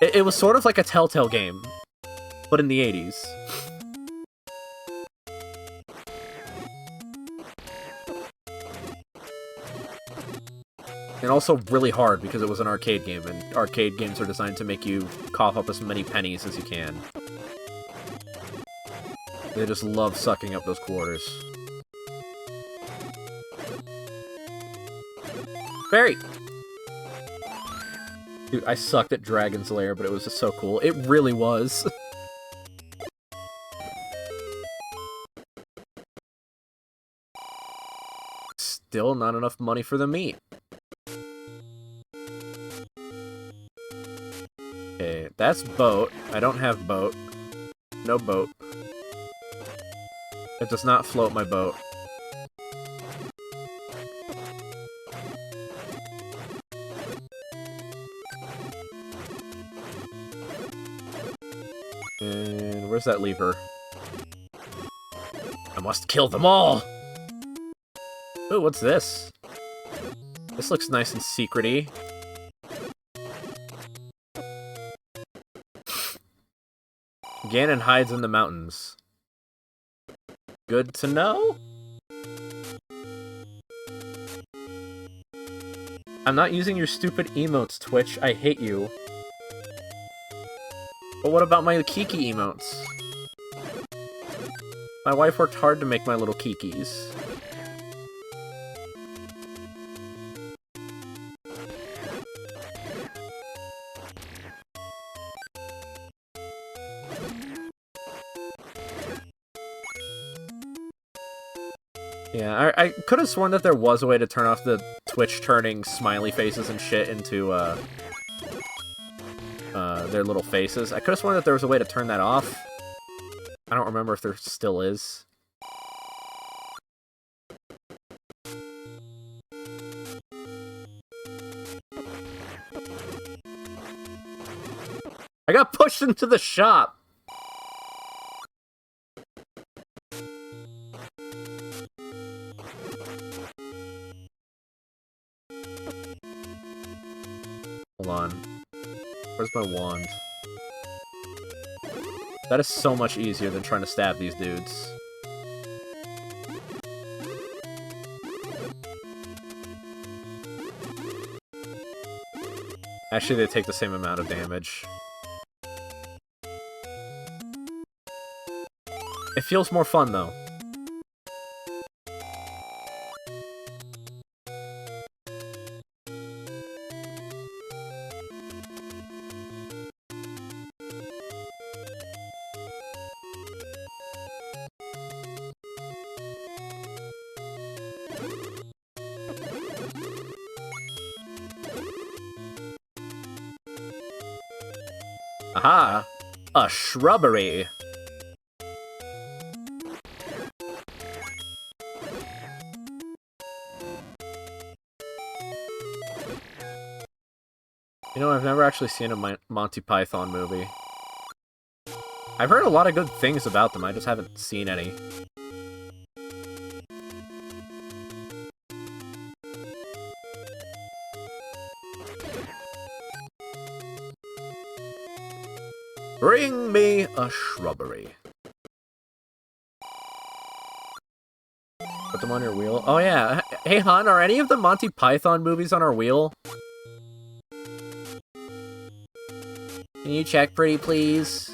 It was sort of like a Telltale game, but in the 80s. And also really hard, because it was an arcade game, and arcade games are designed to make you cough up as many pennies as you can. They just love sucking up those quarters. Fairy! Dude, I sucked at Dragon's Lair, but it was just so cool. It really was. Still not enough money for the meat. Okay, that's boat. I don't have boat. No boat. It does not float my boat. And where's that lever? Come must kill them all! Ooh, what's this? This looks nice and secret-y. Ganon hides in the mountains. Good to know? I'm not using your stupid emotes, Twitch. I hate you. But what about my Kiki emotes? My wife worked hard to make my little Kikis. Yeah, I could have sworn that there was a way to turn off the Twitch turning smiley faces and shit into, their little faces. I could have sworn that there was a way to turn that off. I don't remember if there still is. I got pushed into the shop! Hold on. Where's my wand? That is so much easier than trying to stab these dudes. Actually, they take the same amount of damage. It feels more fun, though. Aha! A shrubbery! You know, I've never actually seen a Monty Python movie. I've heard a lot of good things about them, I just haven't seen any. Bring me a shrubbery. Put them on your wheel. Oh yeah. Hey hon, are any of the Monty Python movies on our wheel? Can you check pretty please?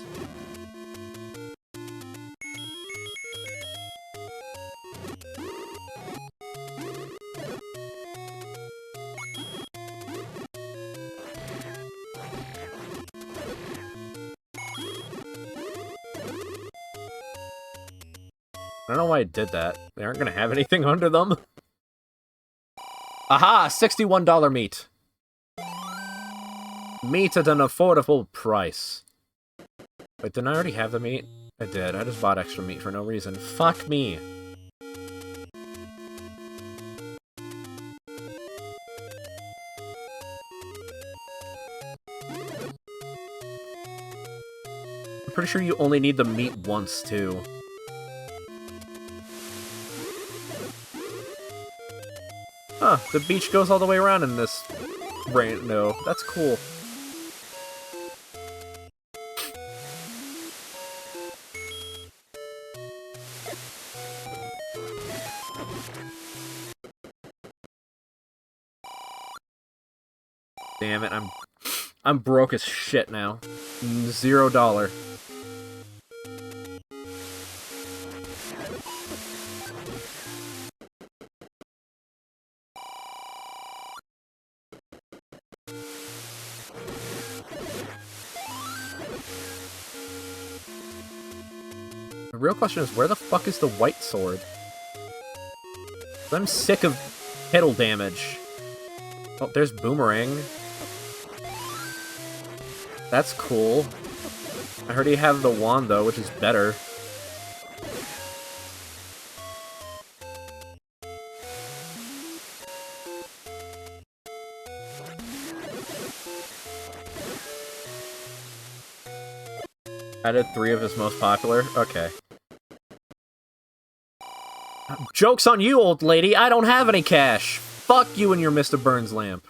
I don't know why I did that. They aren't gonna have anything under them. Aha! $61 meat. Meat at an affordable price. Wait, didn't I already have the meat? I did. I just bought extra meat for no reason. Fuck me. I'm pretty sure you only need the meat once, too. Huh, the beach goes all the way around in this rain. No, that's cool. Damn it, I'm broke as shit now. $0. The real question is, where the fuck is the white sword? I'm sick of pedal damage. Oh, there's Boomerang. That's cool. I heard you have the wand, though, which is better. Added 3 of his most popular? Okay. Joke's on you, old lady. I don't have any cash. Fuck you and your Mr. Burns lamp.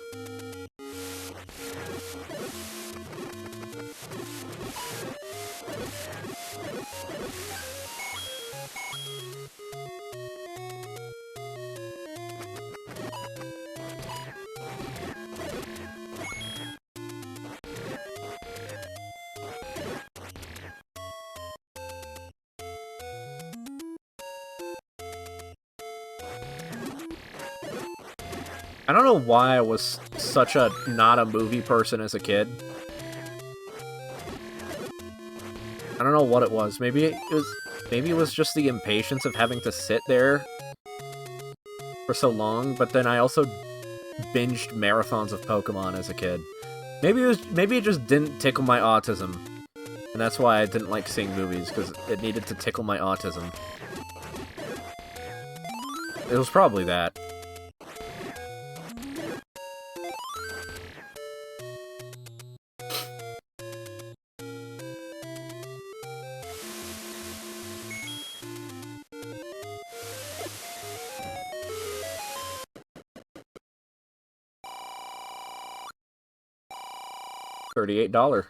I don't know why I was such a not a movie person as a kid. I don't know what it was. Maybe it was just the impatience of having to sit there for so long, but then I also binged marathons of Pokemon as a kid. Maybe it just didn't tickle my autism. And that's why I didn't like seeing movies, because it needed to tickle my autism. It was probably that. $38.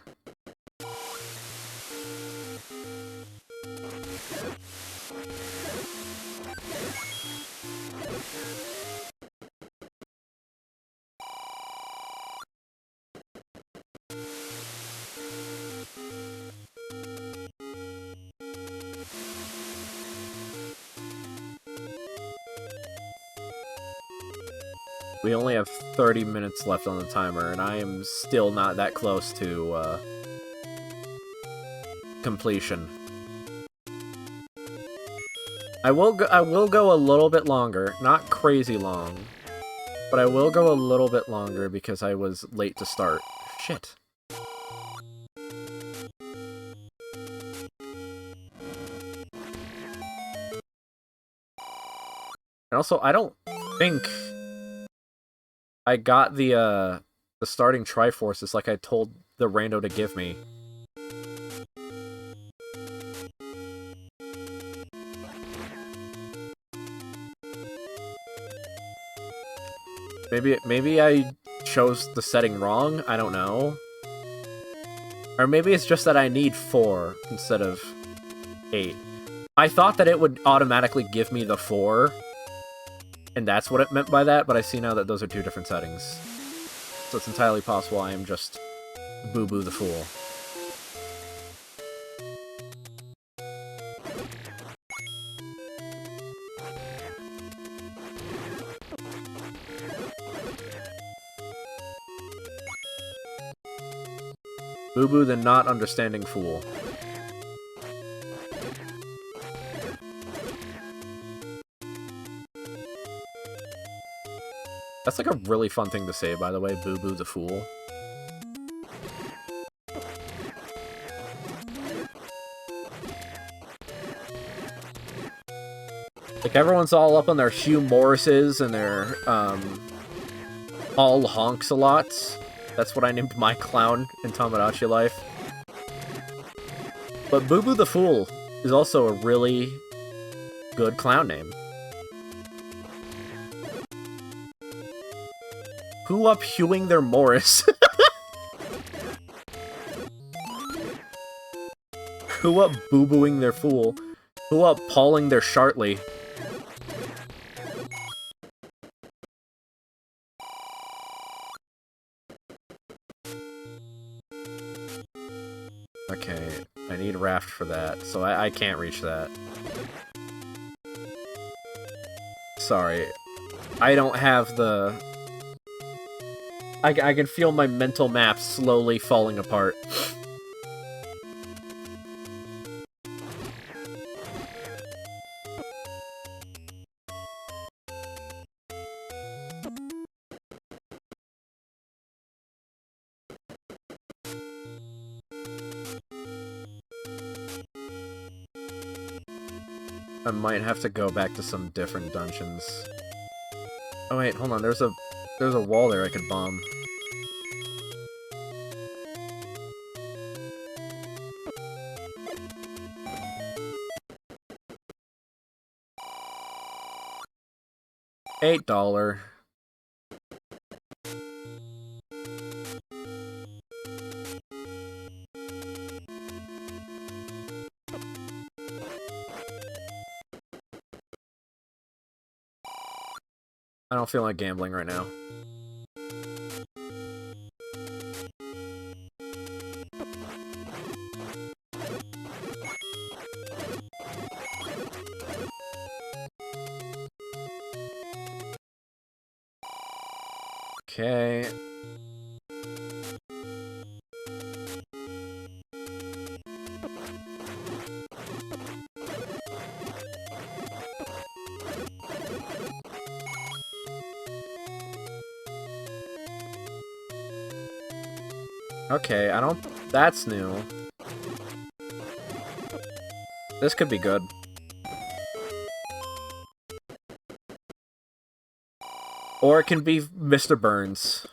We only have 30 minutes left on the timer, and I am still not that close to, completion. I will go a little bit longer, not crazy long, but I will go a little bit longer because I was late to start. Shit. And also, I don't think I got the starting Triforces like I told the rando to give me. Maybe I chose the setting wrong, I don't know. Or maybe it's just that I need 4 instead of 8. I thought that it would automatically give me the 4, and that's what it meant by that, but I see now that those are 2 different settings. So it's entirely possible I am just Boo-Boo the Fool. Boo-Boo the not understanding fool. That's like a really fun thing to say, by the way, Boo-Boo the Fool. Like, everyone's all up on their Hugh Morrises and their, all honks-a-lots. That's what I named my clown in Tamagotchi life. But Boo-Boo the Fool is also a really good clown name. Who up hewing their Morris? Who up boo-booing their fool? Who up pawing their shartly? Okay, I need Raft for that, so I can't reach that. Sorry. I don't have the... I can feel my mental map slowly falling apart. I might have to go back to some different dungeons. Oh wait, hold on, there's a wall there I could bomb. $8. I don't feel like gambling right now. Okay. Okay, I don't... That's new. This could be good. Or it can be Mr. Burns.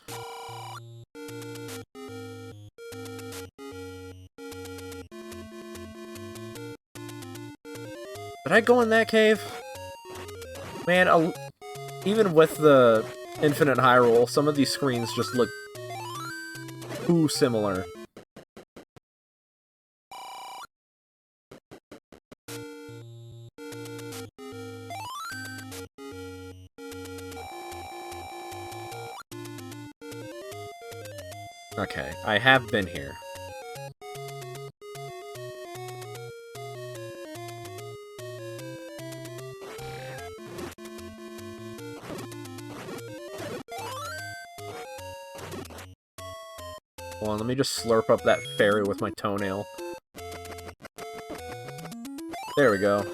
Did I go in that cave? Man, even with the Infinite Hyrule, some of these screens just look too similar. Okay, I have been here. Hold on, let me just slurp up that fairy with my toenail. There we go.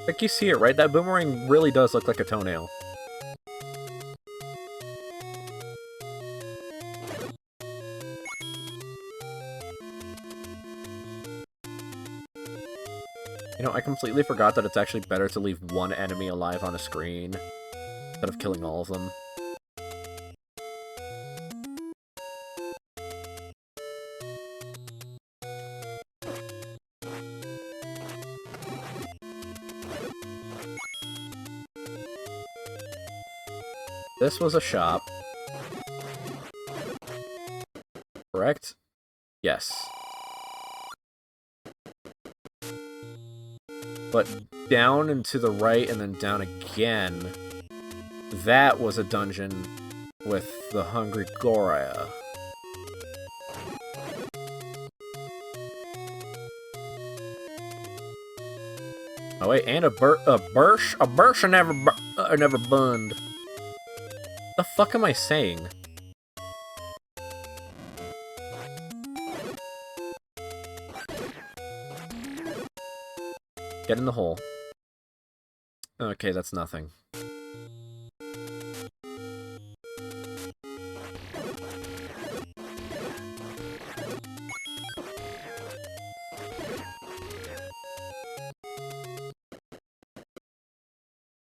Like, you see it, right? That boomerang really does look like a toenail. You know, I completely forgot that it's actually better to leave one enemy alive on a screen instead of killing all of them. This was a shop. Correct? Yes. But down and to the right and then down again, that was a dungeon with the Hungry Goria. Oh wait, and a bursch never burned. The fuck am I saying? Get in the hole. Okay, that's nothing.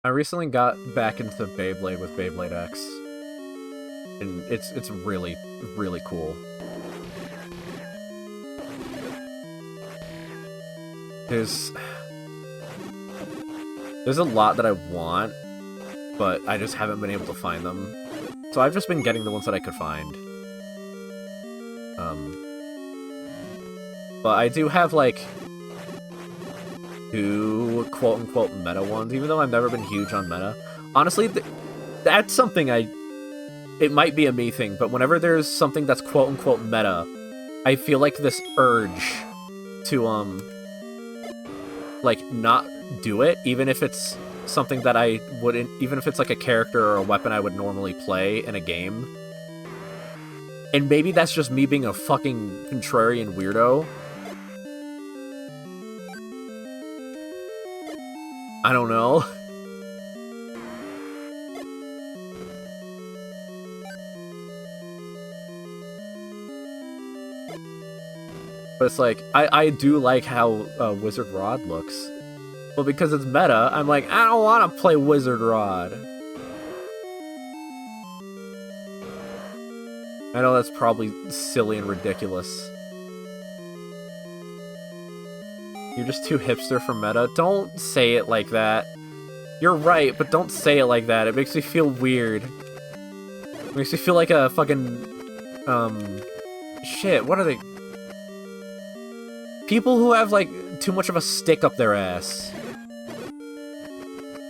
I recently got back into Beyblade with Beyblade X. And it's really, really cool. There's a lot that I want, but I just haven't been able to find them. So I've just been getting the ones that I could find. But I do have, like, 2 quote-unquote meta ones, even though I've never been huge on meta. Honestly, that's something it might be a me thing, but whenever there's something that's quote-unquote meta, I feel like this urge to, like, not do it, even if it's something that I wouldn't, even if it's like a character or a weapon I would normally play in a game. And maybe that's just me being a fucking contrarian weirdo. I don't know. But it's like, I do like how Wizard Rod looks. But because it's meta, I'm like, I don't want to play Wizard Rod. I know that's probably silly and ridiculous. You're just too hipster for meta. Don't say it like that. You're right, but don't say it like that. It makes me feel weird. It makes me feel like a fucking... Shit, what are they... People who have, like, too much of a stick up their ass.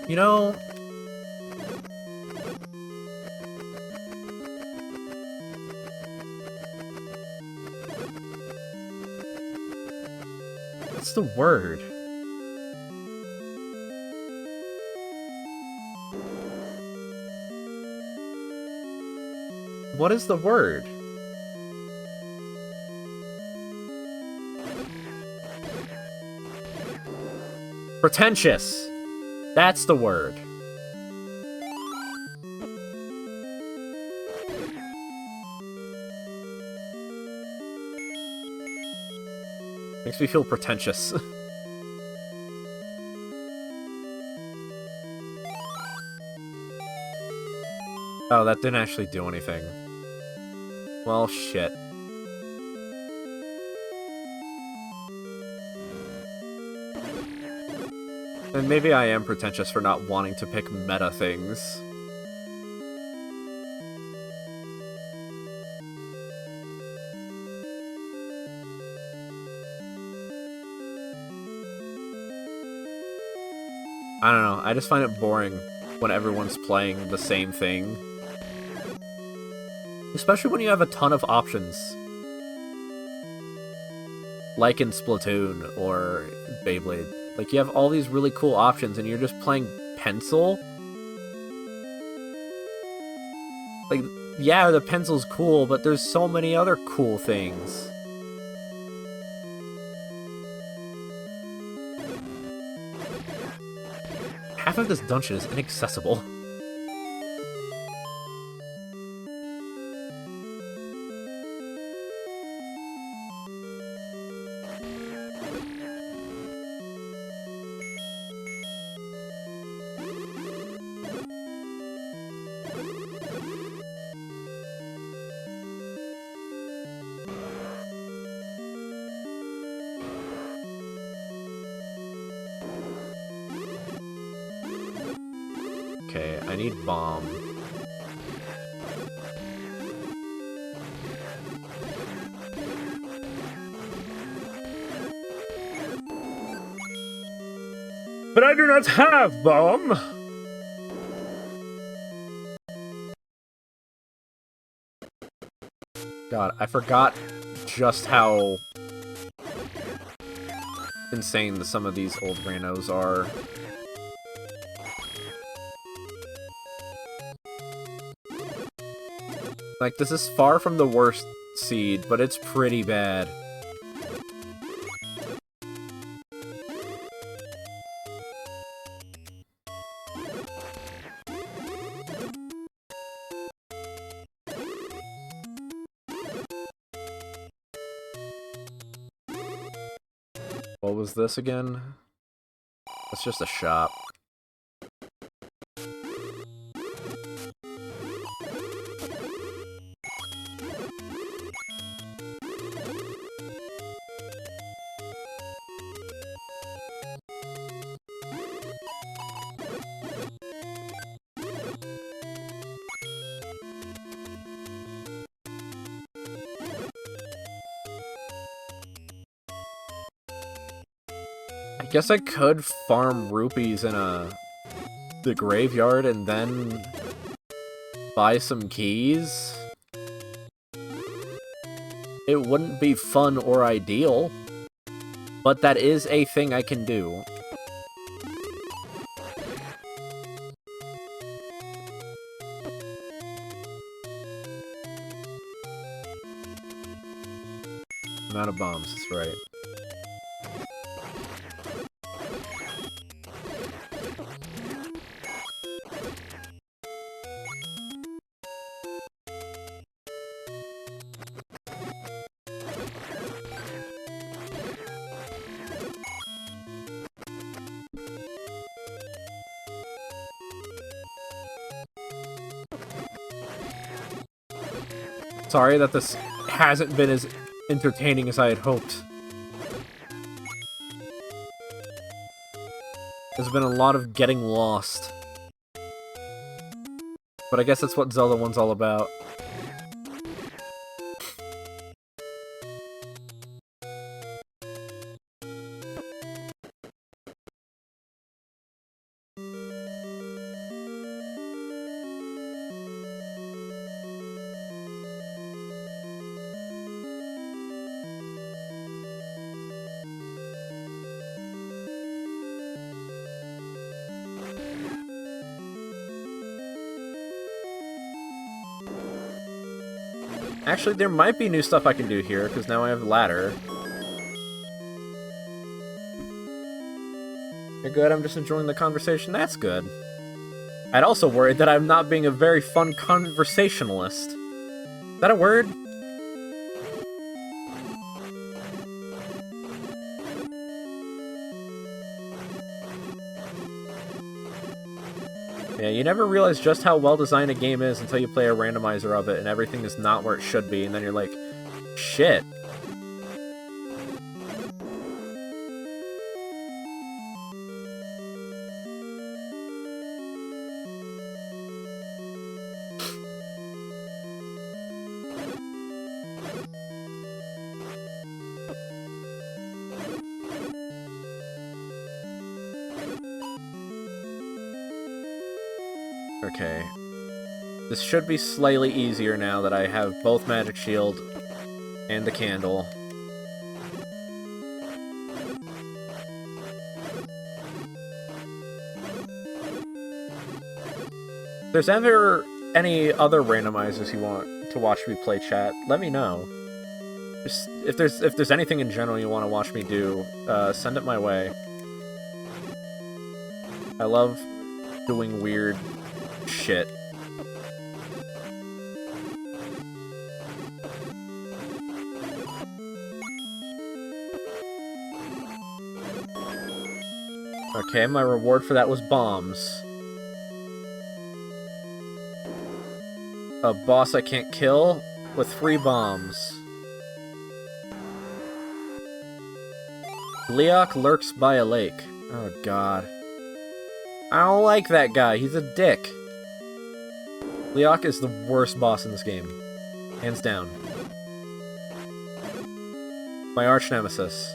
You know... What's the word? What is the word? Pretentious. That's the word. Makes me feel pretentious. Oh, that didn't actually do anything. Well, shit. And maybe I am pretentious for not wanting to pick meta things. I don't know, I just find it boring when everyone's playing the same thing. Especially when you have a ton of options. Like in Splatoon or Beyblade. Like, you have all these really cool options and you're just playing pencil? Like, yeah, the pencil's cool, but there's so many other cool things. Half of this dungeon is inaccessible. Okay, I need bomb. But I do not have bomb! God, I forgot just how insane some of these old randos are. Like, this is far from the worst seed, but it's pretty bad. What was this again? It's just a shop. I guess I could farm rupees in the graveyard and then buy some keys. It wouldn't be fun or ideal, but that is a thing I can do. I'm out of bombs, that's right. Sorry that this hasn't been as entertaining as I had hoped. There's been a lot of getting lost. But I guess that's what Zelda 1's all about. Actually, there might be new stuff I can do here, because now I have a ladder. You're good, I'm just enjoying the conversation. That's good. I'd also worried that I'm not being a very fun conversationalist. Is that a word? Yeah, you never realize just how well-designed a game is until you play a randomizer of it and everything is not where it should be, and then you're like, shit. Okay. This should be slightly easier now that I have both Magic Shield and the candle. If there's ever any other randomizers you want to watch me play, chat, let me know. Just, if there's anything in general you want to watch me do, send it my way. I love doing weird shit. Okay, my reward for that was bombs. A boss I can't kill with 3 bombs. Leok lurks by a lake. Oh god. I don't like that guy, he's a dick. Leok is the worst boss in this game. Hands down. My arch nemesis.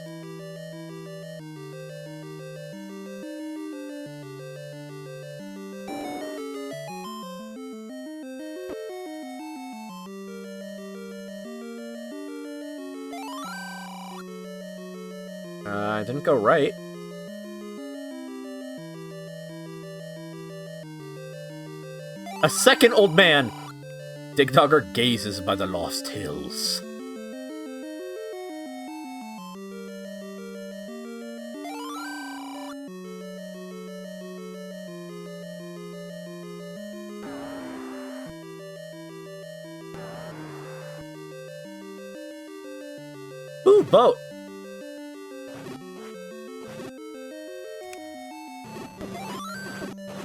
I didn't go right. A second old man! Digdogger gazes by the lost hills. Ooh, boat!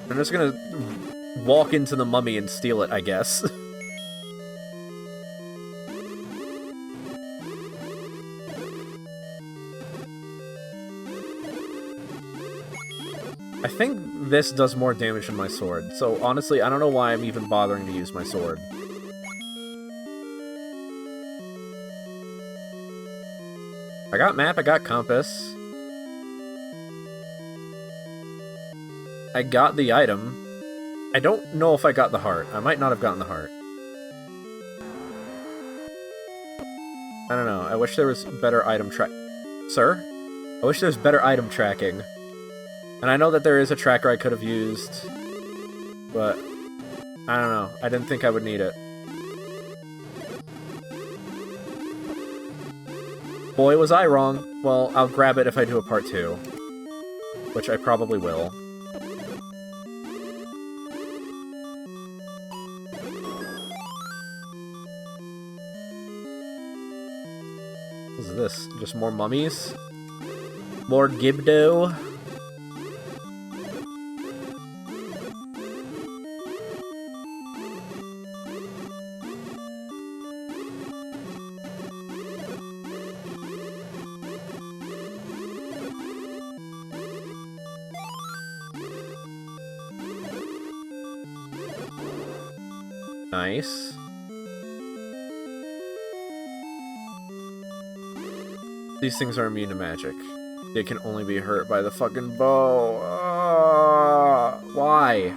I'm just gonna walk into the mummy and steal it, I guess. I think this does more damage than my sword, so honestly, I don't know why I'm even bothering to use my sword. I got map, I got compass. I got the item. I don't know if I got the heart. I might not have gotten the heart. I don't know. I wish there was better item Sir? I wish there was better item tracking. And I know that there is a tracker I could have used, but I don't know. I didn't think I would need it. Boy, was I wrong. Well, I'll grab it if I do a part 2. Which I probably will. What is this? Just more mummies? More Gibdo? Nice. These things are immune to magic. They can only be hurt by the fucking bow. Why?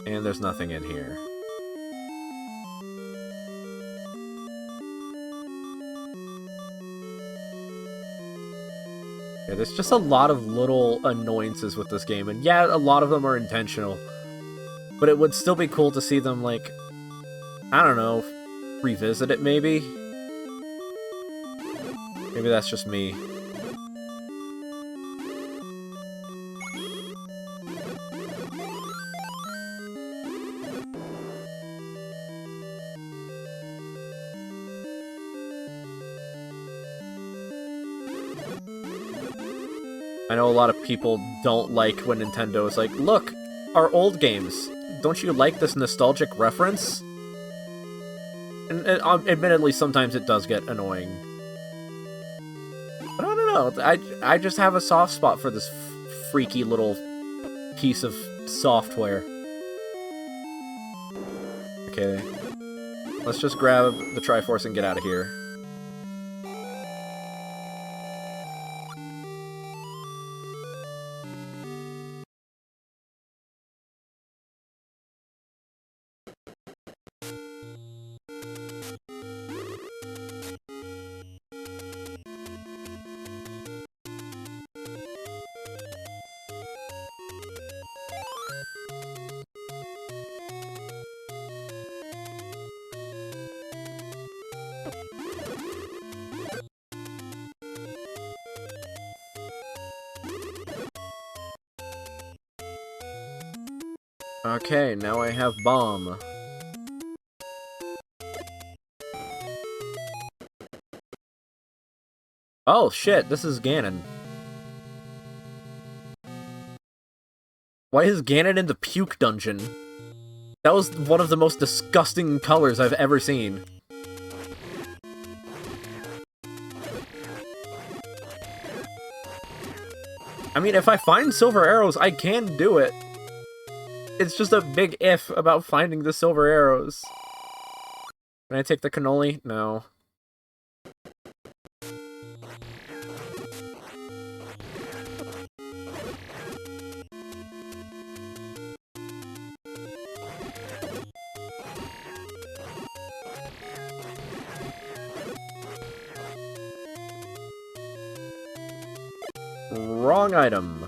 And there's nothing in here. Yeah, there's just a lot of little annoyances with this game, and yeah, a lot of them are intentional. But it would still be cool to see them, like, I don't know, revisit it maybe? Maybe that's just me. I know a lot of people don't like when Nintendo is like, look, our old games. Don't you like this nostalgic reference? And admittedly, sometimes it does get annoying. But I don't know. I just have a soft spot for this freaky little piece of software. Okay. Let's just grab the Triforce and get out of here. Okay, now I have Bomb. Oh shit, this is Ganon. Why is Ganon in the puke dungeon? That was one of the most disgusting colors I've ever seen. I mean, if I find silver arrows, I can do it. It's just a big if about finding the silver arrows. Can I take the cannoli? No. Wrong item.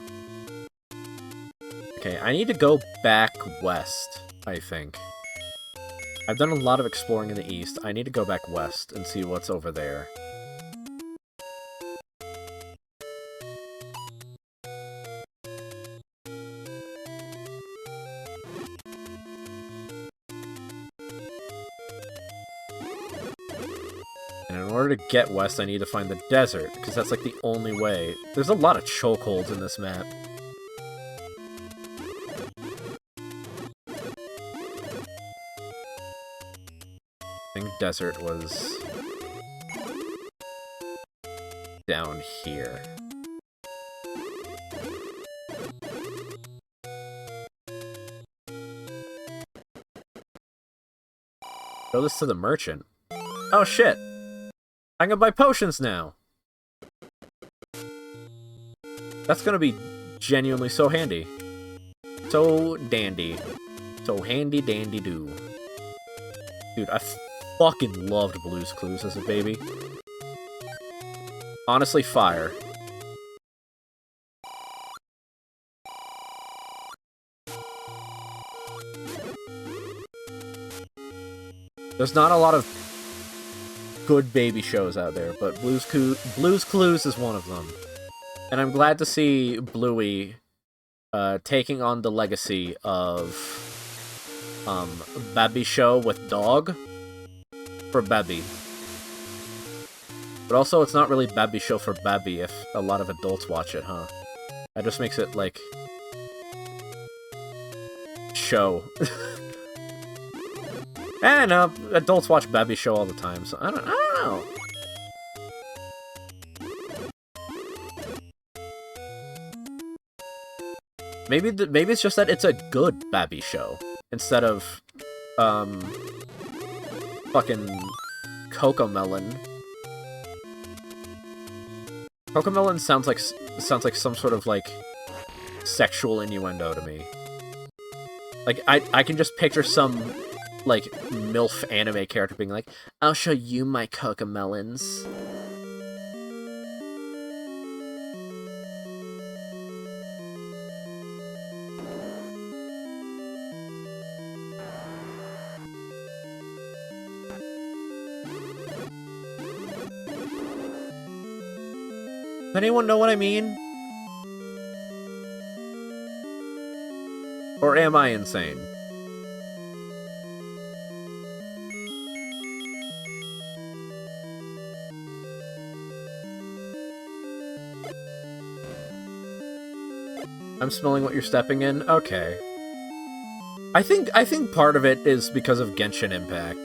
Okay, I need to go back west, I think. I've done a lot of exploring in the east. I need to go back west and see what's over there. And in order to get west, I need to find the desert, because that's like the only way. There's a lot of chokeholds in this map. I think desert was down here. Show this to the merchant. Oh shit! I can buy potions now! That's gonna be genuinely so handy. So dandy. So handy dandy do. Dude, I fucking loved Blue's Clues as a baby. Honestly, fire. There's not a lot of good baby shows out there, but Blue's Clues is one of them. And I'm glad to see Bluey taking on the legacy of Babby Show with Dog for Babby. But also, it's not really Babby Show for Babby if a lot of adults watch it, huh? That just makes it, like, show. And adults watch Babby Show all the time, so I don't know. Maybe it's just that it's a good Babby show instead of fucking Cocomelon. Cocomelon sounds like some sort of like sexual innuendo to me. Like I can just picture some like MILF anime character being like, "I'll show you my Cocomelons." Does anyone know what I mean? Or am I insane? I'm smelling what you're stepping in? Okay. I think part of it is because of Genshin Impact.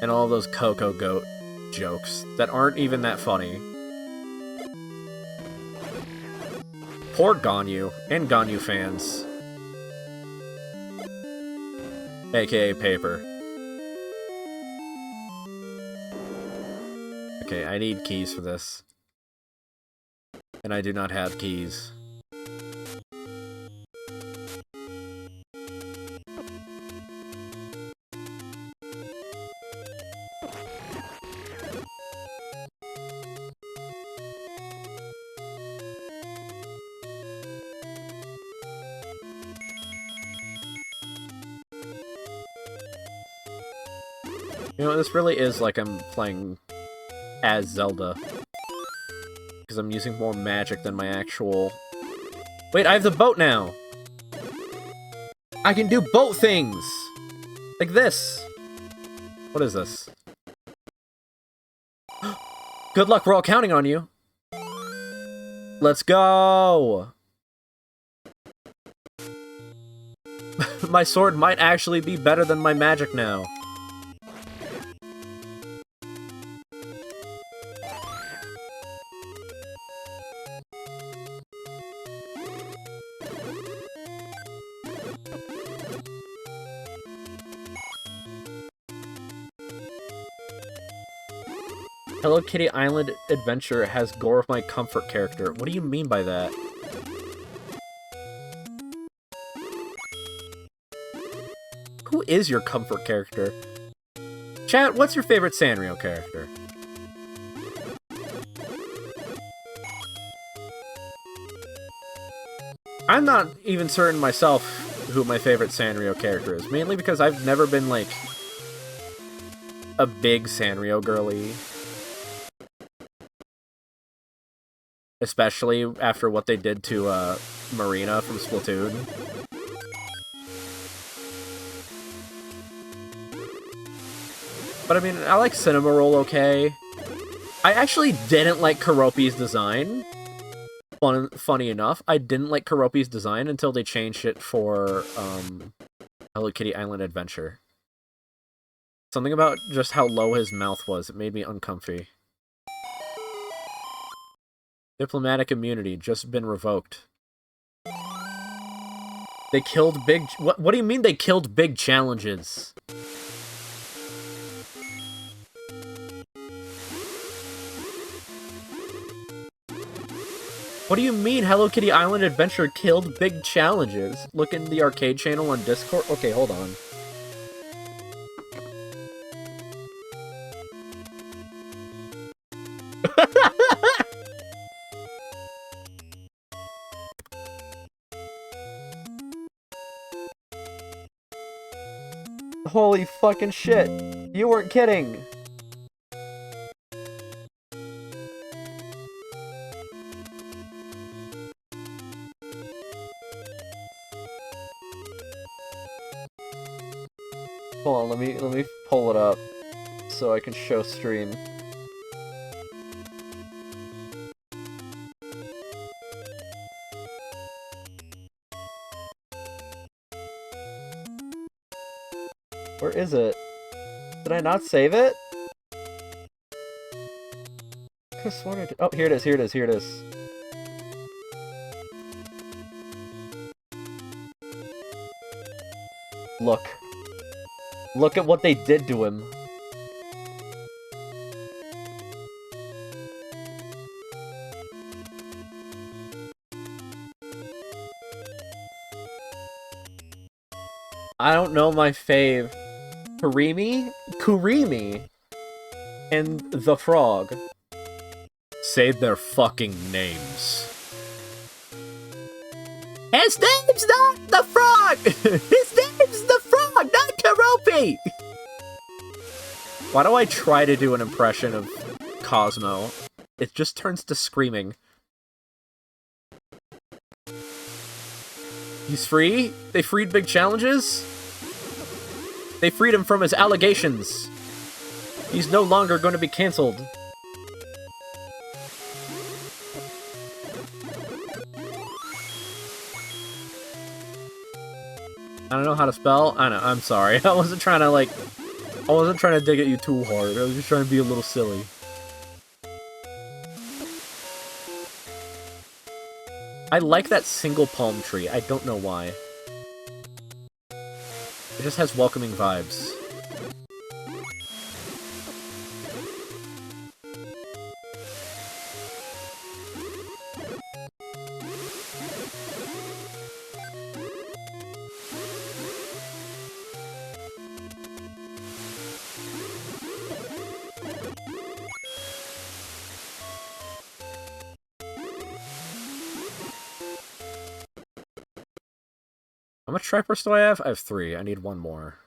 And all those Coco Goat jokes that aren't even that funny. Poor Ganyu, and Ganyu fans. AKA Paper. Okay, I need keys for this. And I do not have keys. You know, this really is like I'm playing as Zelda. Because I'm using more magic than my actual... Wait, I have the boat now! I can do boat things! Like this! What is this? Good luck, we're all counting on you! Let's go! My sword might actually be better than my magic now. Hello Kitty Island Adventure has gore of my comfort character. What do you mean by that? Who is your comfort character? Chat, what's your favorite Sanrio character? I'm not even certain myself who my favorite Sanrio character is, mainly because I've never been, like, a big Sanrio girly. Especially after what they did to, Marina from Splatoon. But I mean, I like Cinnamoroll okay. I actually didn't like Keropi's design. Funny enough, I didn't like Keropi's design until they changed it for, Hello Kitty Island Adventure. Something about just how low his mouth was, it made me uncomfy. Diplomatic immunity, just been revoked. They killed big... What do you mean they killed big challenges? What do you mean Hello Kitty Island Adventure killed big challenges? Look in the arcade channel on Discord? Okay, hold on. Holy fucking shit. You weren't kidding. Hold on, let me pull it up so I can show stream. Where is it? Did I not save it? I could've sworn I did. Oh, here it is, here it is, here it is. Look. Look at what they did to him. I don't know my fave. Kurimi, and the frog. Say their fucking names. His name's not the frog! His name's the frog, not Karopi! Why do I try to do an impression of Cosmo? It just turns to screaming. He's free? They freed Big Challenges? They freed him from his allegations. He's no longer going to be cancelled. I don't know how to spell. I know, I'm sorry. I wasn't trying to dig at you too hard. I was just trying to be a little silly. I like that single palm tree. I don't know why. It just has welcoming vibes. How much Triforce do I have? I have 3. I need 1 more.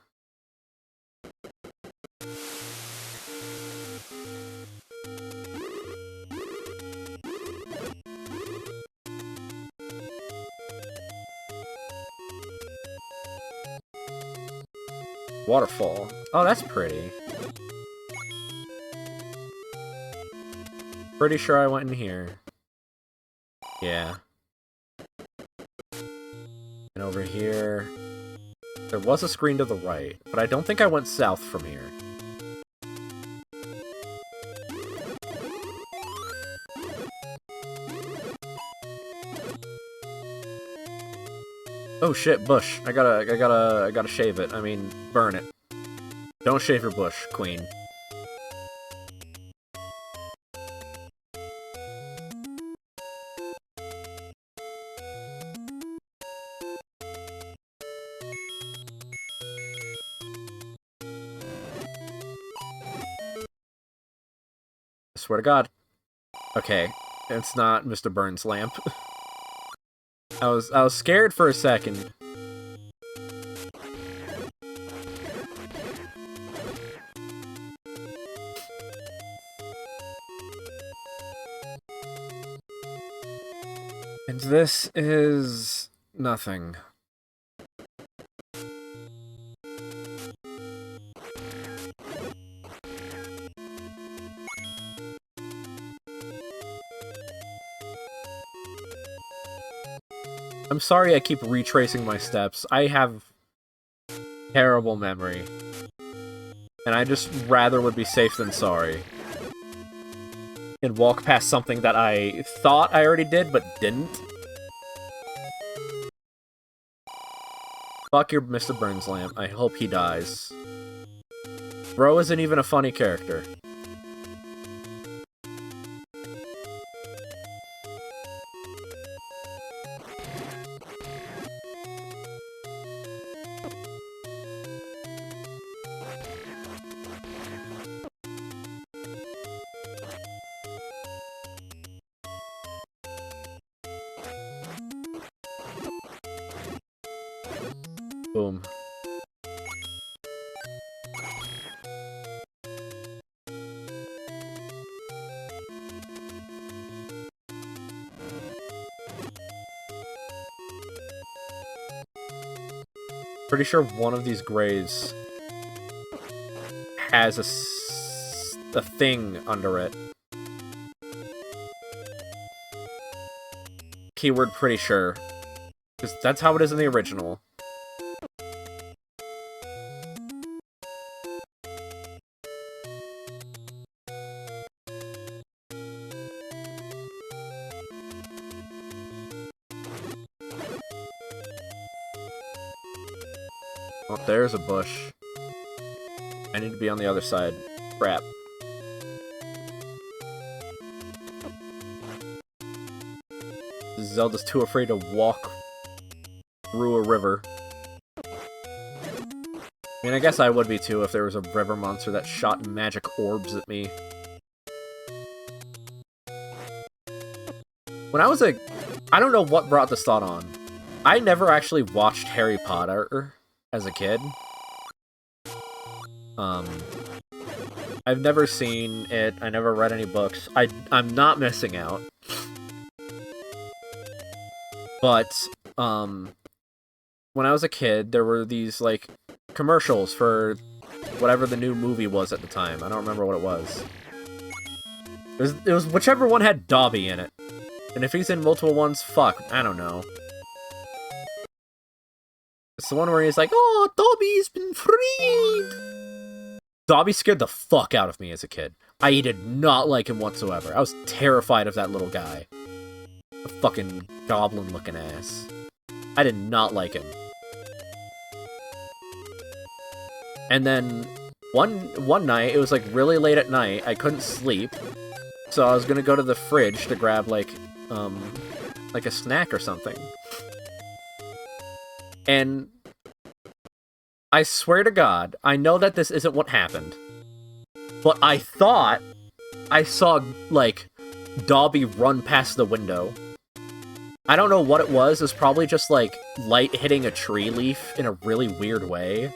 Waterfall. Oh, that's pretty. Pretty sure I went in here. Yeah. And over here... There was a screen to the right, but I don't think I went south from here. Oh shit, bush. I gotta shave it. I mean, burn it. Don't shave your bush, queen. I swear to God. Okay, it's not Mr. Burns' lamp. I was scared for a second. And this is nothing. I'm sorry I keep retracing my steps. I have terrible memory. And I just rather would be safe than sorry. And walk past something that I thought I already did, but didn't. Fuck your Mr. Burns lamp. I hope he dies. Bro isn't even a funny character. Boom. Pretty sure one of these graves has a thing under it. Keyword pretty sure. Because that's how it is in the original. Oh, there's a bush. I need to be on the other side. Crap. Zelda's too afraid to walk through a river. I mean, I guess I would be too if there was a river monster that shot magic orbs at me. When I was I don't know what brought this thought on. I never actually watched Harry Potter as a kid. I've never seen it. I never read any books. I'm not missing out. But, when I was a kid, there were these, like, commercials for whatever the new movie was at the time. I don't remember what it was. It was whichever one had Dobby in it. And if he's in multiple ones, fuck, I don't know. It's the one where he's like, oh, Dobby's been freed! Dobby scared the fuck out of me as a kid. I did not like him whatsoever. I was terrified of that little guy. A fucking goblin-looking ass. I did not like him. And then, one night, it was like really late at night, I couldn't sleep, so I was gonna go to the fridge to grab like a snack or something. And I swear to God, I know that this isn't what happened, but I thought I saw, like, Dobby run past the window. I don't know what it was. It was probably just, like, light hitting a tree leaf in a really weird way.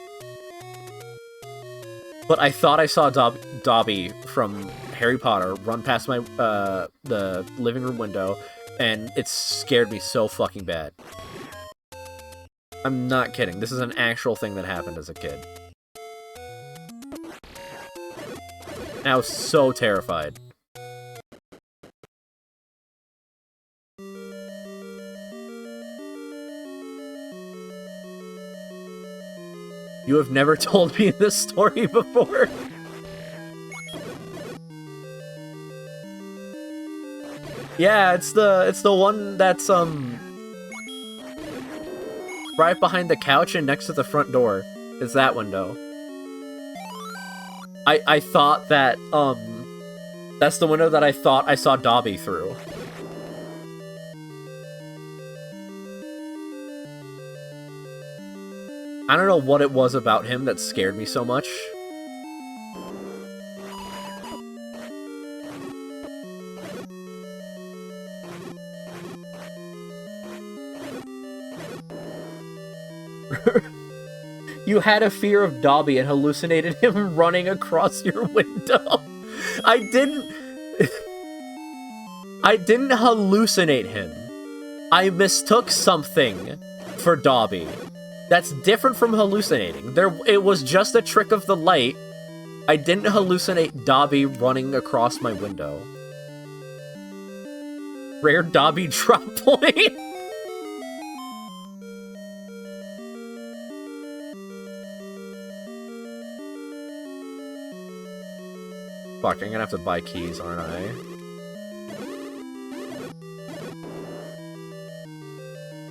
But I thought I saw Dobby from Harry Potter run past my the living room window, and it scared me so fucking bad. I'm not kidding. This is an actual thing that happened as a kid. And I was so terrified. You have never told me this story before. Yeah, it's the one that's right behind the couch and next to the front door. Is that window. I thought that that's the window that I thought I saw Dobby through. I don't know what it was about him that scared me so much. You had a fear of Dobby and hallucinated him running across your window. I didn't hallucinate him. I mistook something for Dobby. That's different from hallucinating. It was just a trick of the light. I didn't hallucinate Dobby running across my window. Rare Dobby drop point. Fuck, I'm gonna have to buy keys, aren't I?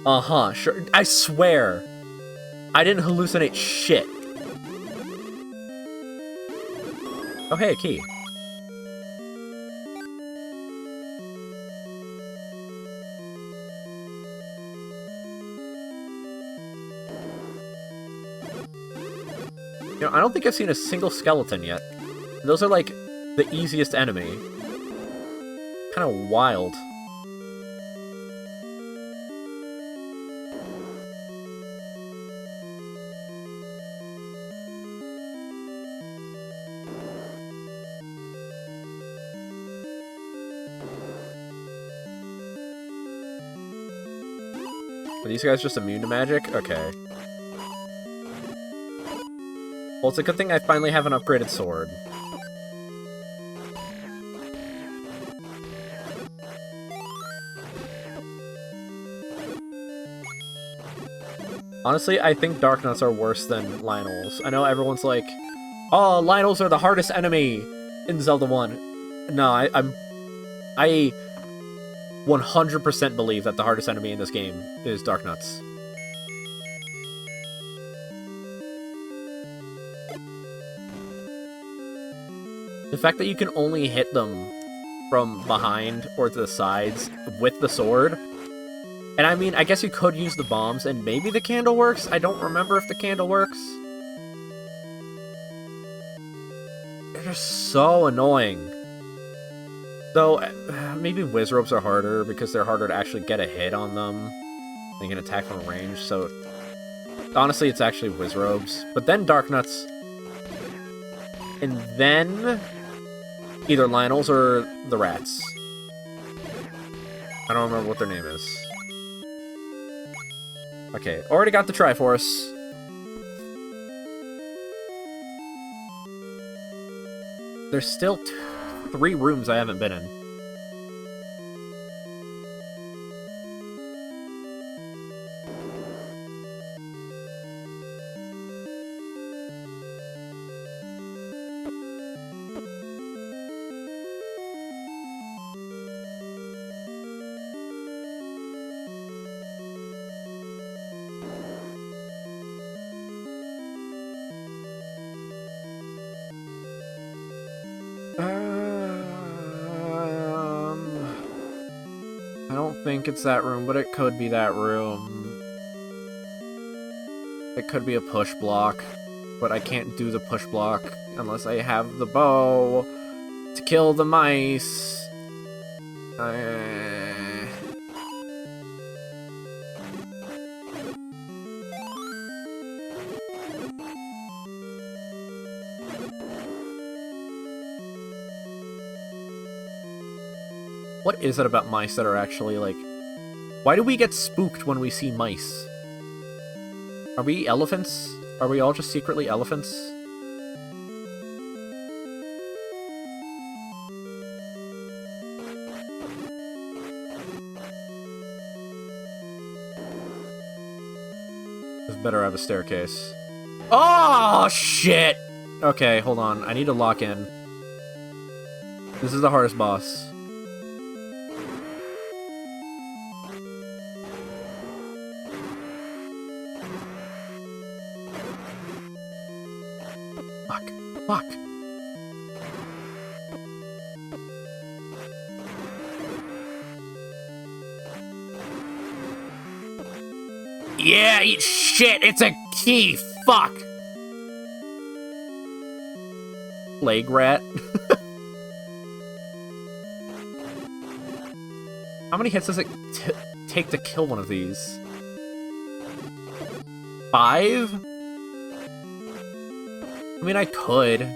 Uh-huh, sure. I swear. I didn't hallucinate shit. Oh, hey, a key. You know, I don't think I've seen a single skeleton yet. Those are, like, the easiest enemy. Kind of wild. Are these guys just immune to magic? Okay. Well, it's a good thing I finally have an upgraded sword. Honestly, I think Darknuts are worse than Lionels. I know everyone's like, oh, Lionels are the hardest enemy in Zelda 1. No, I 100% believe that the hardest enemy in this game is Darknuts. The fact that you can only hit them from behind or to the sides with the sword. And I mean, I guess you could use the bombs and maybe the candle works. I don't remember if the candle works. They're just so annoying. Though, maybe whiz ropes are harder because they're harder to actually get a hit on them. They can attack from range, so... Honestly, it's actually whiz ropes. But then Dark Nuts. And then... either Lionel's or the rats. I don't remember what their name is. Okay, already got the Triforce. There's still 3 rooms I haven't been in. I don't think it's that room, but it could be that room. It could be a push block, but I can't do the push block unless I have the bow to kill the mice. What is it about mice that are actually, like... Why do we get spooked when we see mice? Are we elephants? Are we all just secretly elephants? This better have a staircase. Oh, shit! Okay, hold on. I need to lock in. This is the hardest boss. Fuck. Yeah, eat shit! It's a key! Fuck! Plague rat. How many hits does it take to kill one of these? 5? I mean, I could. I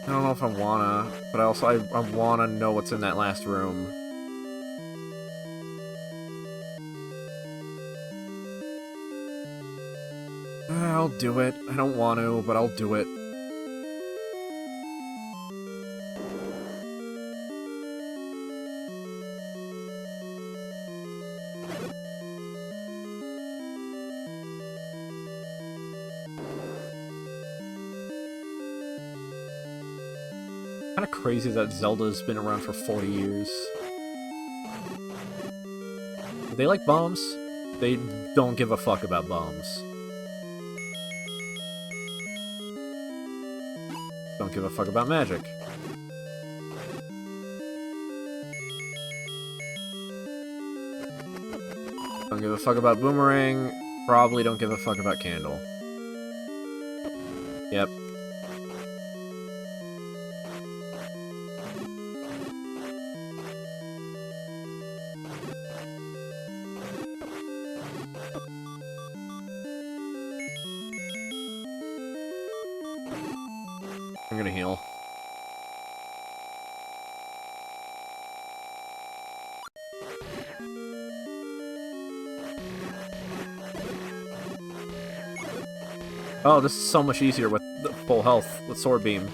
don't know if I wanna, but I wanna know what's in that last room. I'll do it. I don't want to, but I'll do it. Kind of crazy that Zelda's been around for 40 years. Do they like bombs? They don't give a fuck about bombs. Don't give a fuck about magic. Don't give a fuck about boomerang. Probably don't give a fuck about candle. Yep. I'm gonna heal. Oh, this is so much easier with the full health, with Sword Beam.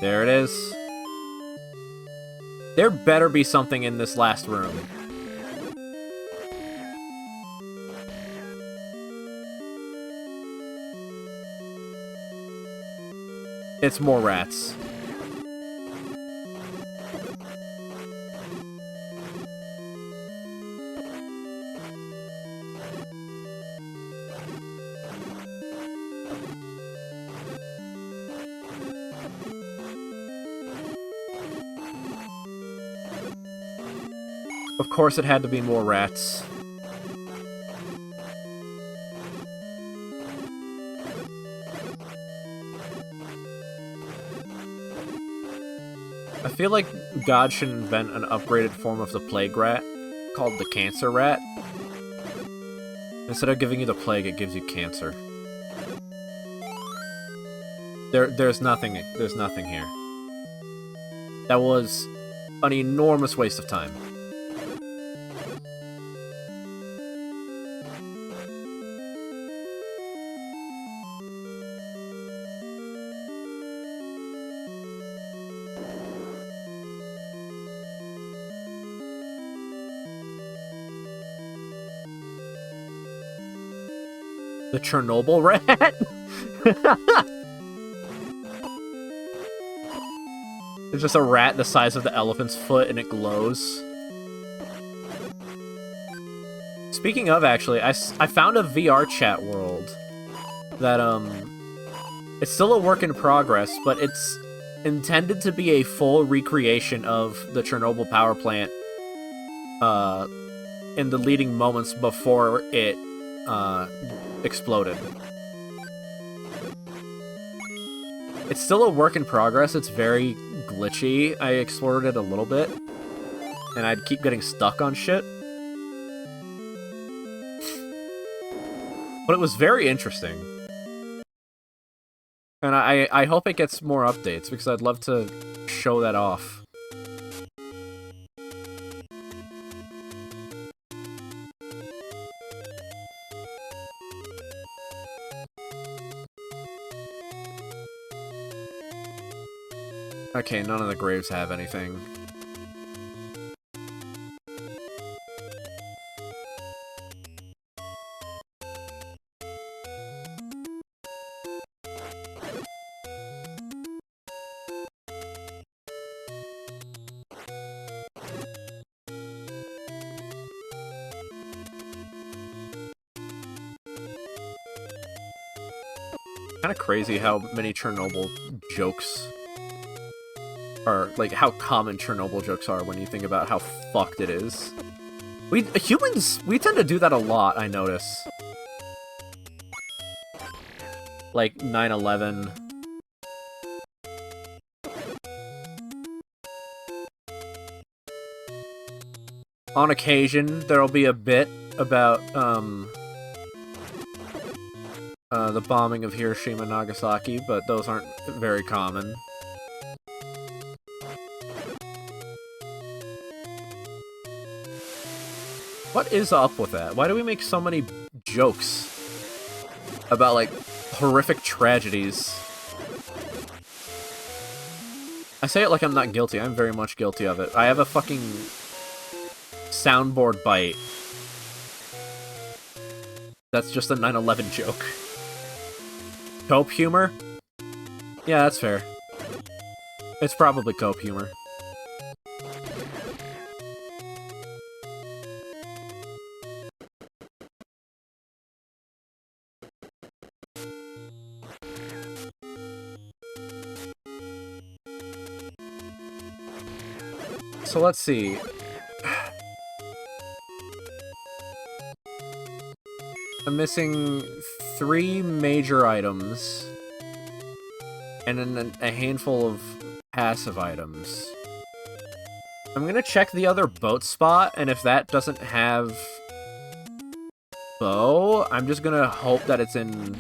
There it is. There better be something in this last room. It's more rats. Of course it had to be more rats. I feel like God should invent an upgraded form of the plague rat called the cancer rat. Instead of giving you the plague, it gives you cancer. There's nothing here. That was an enormous waste of time. The Chernobyl rat? It's just a rat the size of the elephant's foot and it glows. Speaking of, actually, I found a VR chat world that, it's still a work in progress, but it's intended to be a full recreation of the Chernobyl power plant, in the leading moments before it, exploded. It's still a work in progress, it's very glitchy. I explored it a little bit, and I'd keep getting stuck on shit. But it was very interesting. And I hope it gets more updates, because I'd love to show that off. Okay, none of the graves have anything. Kind of crazy how many Chernobyl jokes are, like, how common Chernobyl jokes are when you think about how fucked it is. Humans, we tend to do that a lot, I notice. Like 9/11. On occasion, there'll be a bit about, the bombing of Hiroshima and Nagasaki, but those aren't very common. What is up with that? Why do we make so many jokes about, like, horrific tragedies? I say it like I'm not guilty. I'm very much guilty of it. I have a fucking soundboard bite. That's just a 9/11 joke. Cope humor? Yeah, that's fair. It's probably cope humor. So let's see. I'm missing 3 major items and then a handful of passive items. I'm gonna check the other boat spot, and if that doesn't have bow, I'm just gonna hope that it's in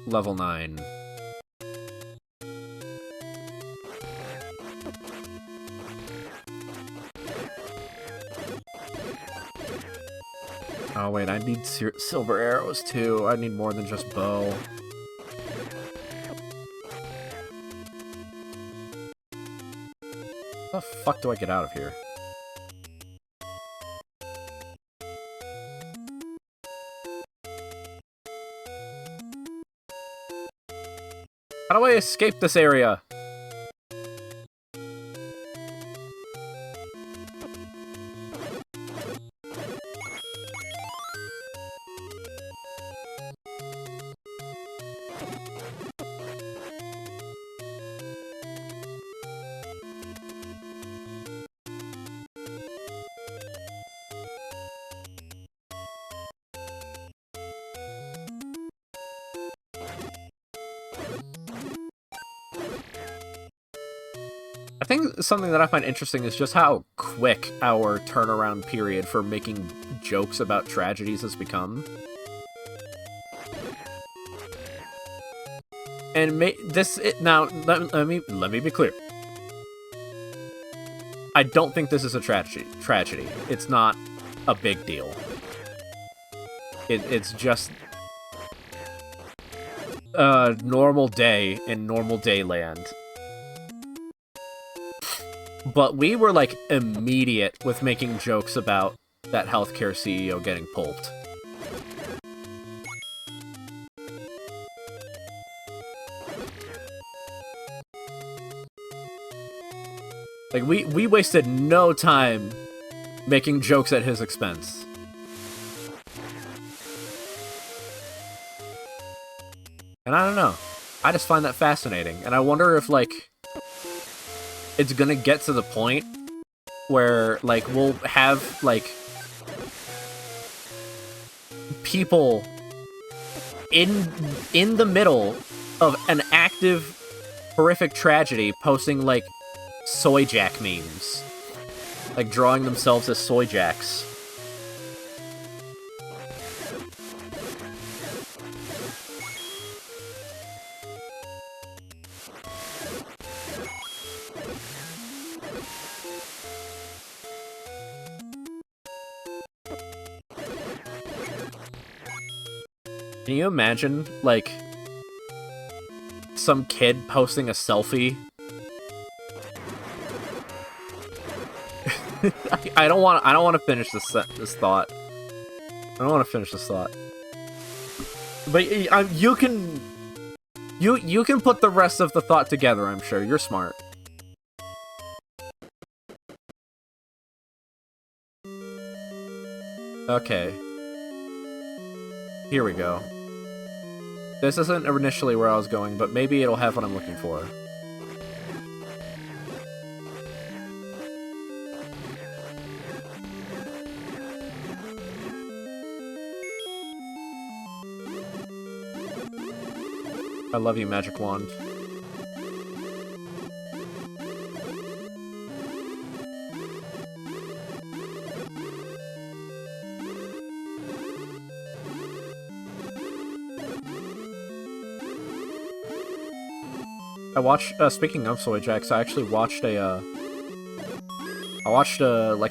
level 9. Oh wait, I need silver arrows too. I need more than just bow. How the fuck do I get out of here? How do I escape this area? I think something that I find interesting is just how quick our turnaround period for making jokes about tragedies has become. And now let me be clear. I don't think this is a tragedy. It's not a big deal. It's just a normal day in normal day land. But we were, like, immediate with making jokes about that healthcare CEO getting pulped. Like, we wasted no time making jokes at his expense. And I don't know. I just find that fascinating. And I wonder if, like, it's gonna get to the point where, like, we'll have, like, people in the middle of an active, horrific tragedy posting, like, soy jack memes. Like, drawing themselves as soy jacks. Can you imagine, like, some kid posting a selfie? I don't want to finish this thought. I don't want to finish this thought. But you can put the rest of the thought together, I'm sure. You're smart. Okay. Here we go. This isn't initially where I was going, but maybe it'll have what I'm looking for. I love you, Magic Wand. I watched, speaking of soy jacks, I actually watched like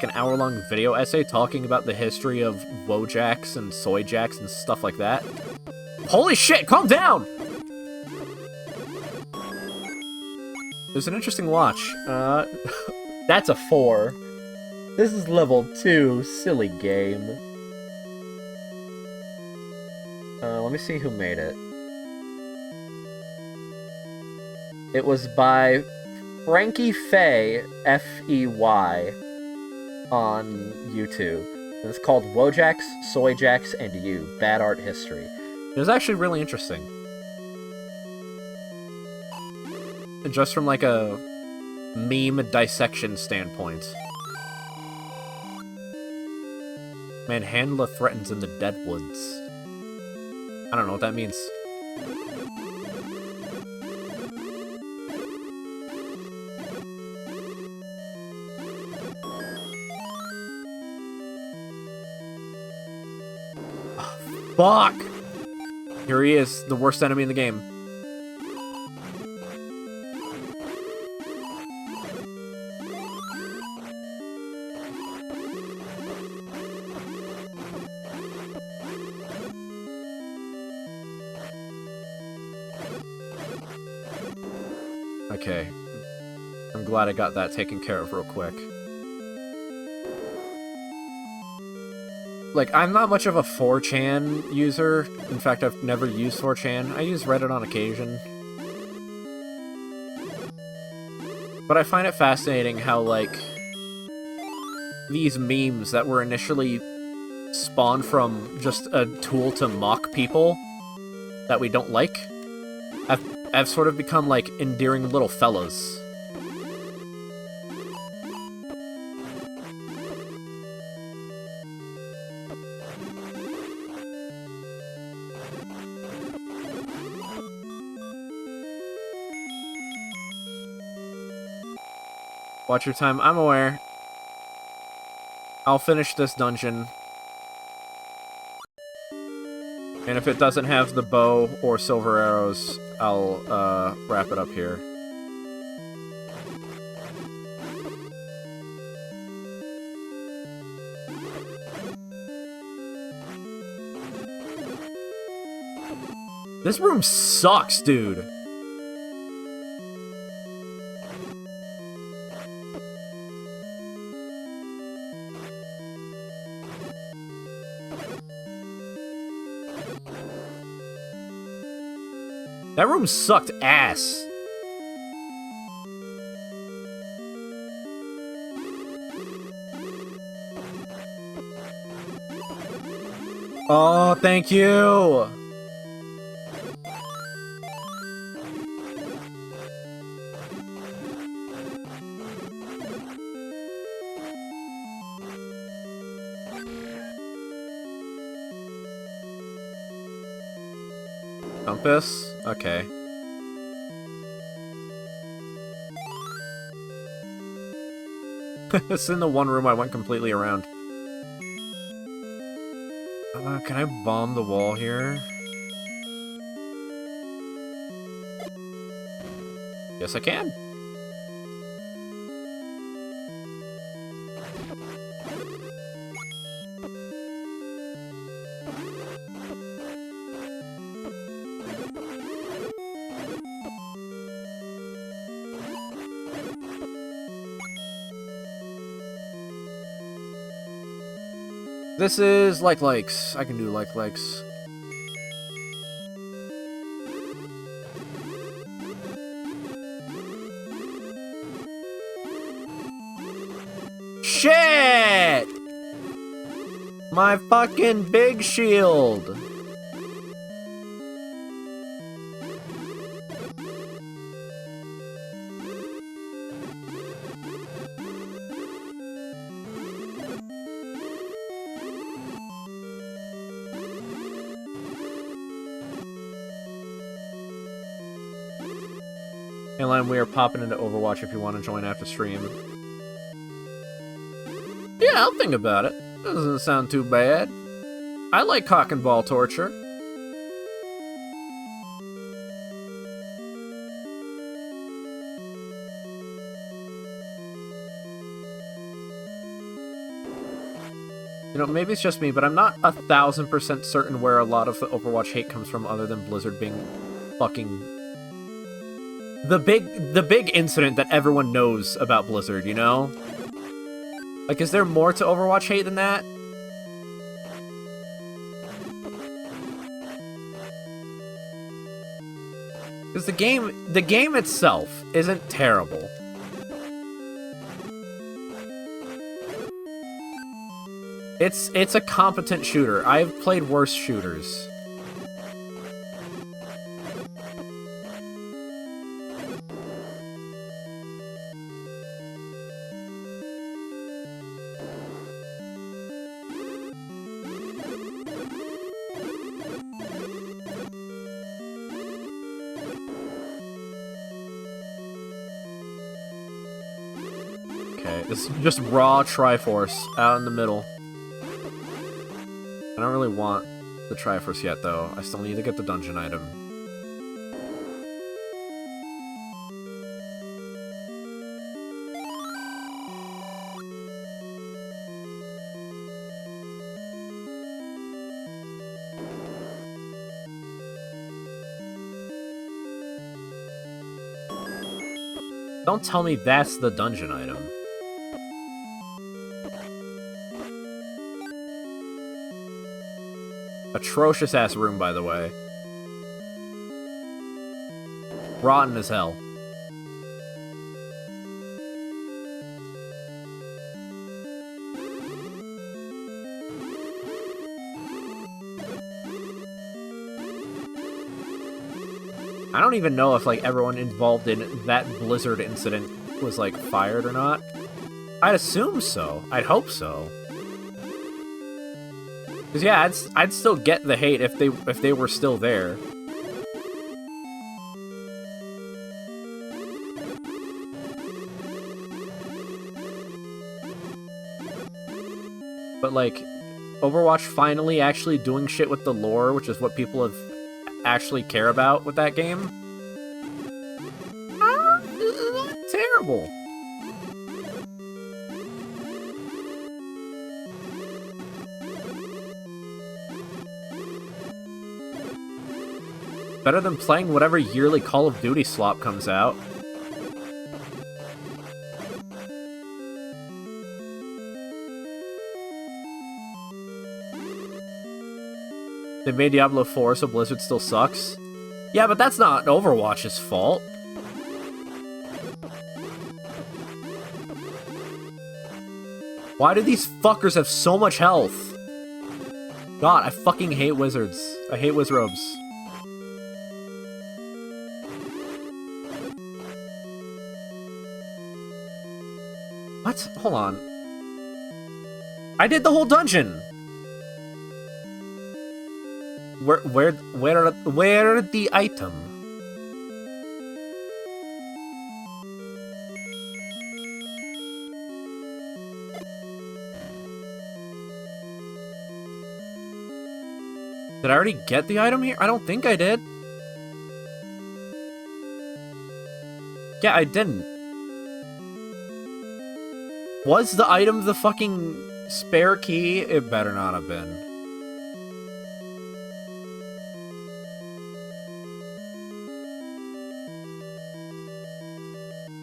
an hour-long video essay talking about the history of Wojacks and soy jacks and stuff like that. Holy shit, calm down! It was an interesting watch. That's a 4. This is level 2, silly game. Let me see who made it. It was by Frankie Fay, F-E-Y, on YouTube. And it's called Wojacks, Soy Jacks, and You, Bad Art History. It was actually really interesting. Just from, like, a meme dissection standpoint. Manhandla threatens in the Deadwoods. I don't know what that means. Fuck! Here he is, the worst enemy in the game. Okay. I'm glad I got that taken care of real quick. Like, I'm not much of a 4chan user. In fact, I've never used 4chan. I use Reddit on occasion. But I find it fascinating how, like, these memes that were initially spawned from just a tool to mock people that we don't like have sort of become, like, endearing little fellas. Watch your time. I'm aware. I'll finish this dungeon. And if it doesn't have the bow or silver arrows, I'll wrap it up here. This room sucks, dude. That room sucked ass. Oh, thank you. Compass? Okay. It's in the one room I went completely around. Can I bomb the wall here? Yes, I can. This is like likes. I can do like likes. Shit! My fucking big shield. Hey, Lime, we are popping into Overwatch if you want to join after stream. Yeah, I'll think about it. Doesn't sound too bad. I like cock and ball torture. You know, maybe it's just me, but I'm not 1000% certain where a lot of the Overwatch hate comes from other than Blizzard being fucking... The big incident that everyone knows about Blizzard, you know? Like, is there more to Overwatch hate than that? Because the game itself isn't terrible. It's a competent shooter. I've played worse shooters. It's just raw Triforce out in the middle. I don't really want the Triforce yet, though. I still need to get the dungeon item. Don't tell me that's the dungeon item. Atrocious-ass room, by the way. Rotten as hell. I don't even know if, like, everyone involved in that Blizzard incident was, like, fired or not. I'd assume so. I'd hope so. Because, yeah, I'd still get the hate if they were still there. But, like, Overwatch finally actually doing shit with the lore, which is what people have actually care about with that game. Terrible. Better than playing whatever yearly Call of Duty slop comes out. They made Diablo 4, so Blizzard still sucks. Yeah, but that's not Overwatch's fault. Why do these fuckers have so much health? God, I fucking hate wizards. I hate wizrobes. What? Hold on. I did the whole dungeon! Where the item? Did I already get the item here? I don't think I did. Yeah, I didn't. Was the item the fucking spare key? It better not have been.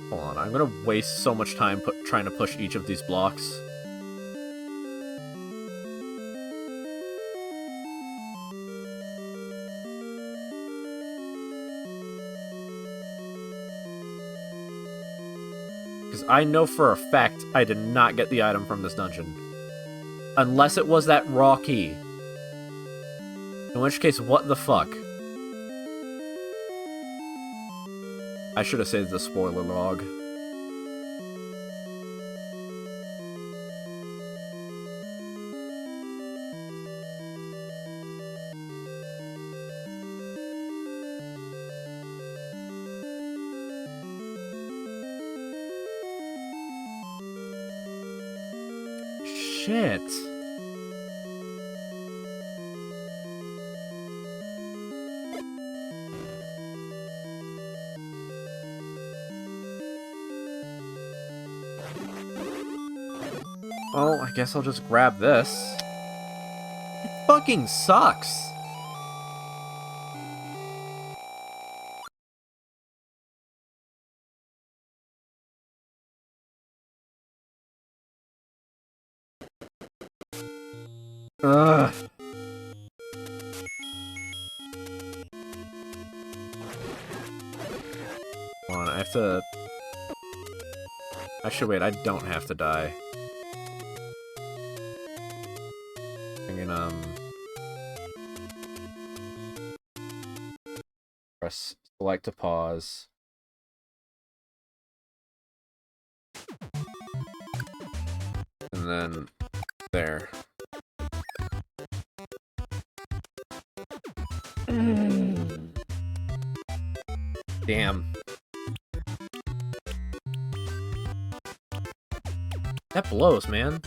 Hold on, I'm gonna waste so much time trying to push each of these blocks. Because I know for a fact I did not get the item from this dungeon. Unless it was that raw key. In which case, what the fuck? I should have saved the spoiler log. Shit. Well, I guess I'll just grab this. It fucking sucks. Ugh. Hold on, I have to... Actually, wait, I don't have to die. I can, press select to pause. And then... there. Damn. That blows, man.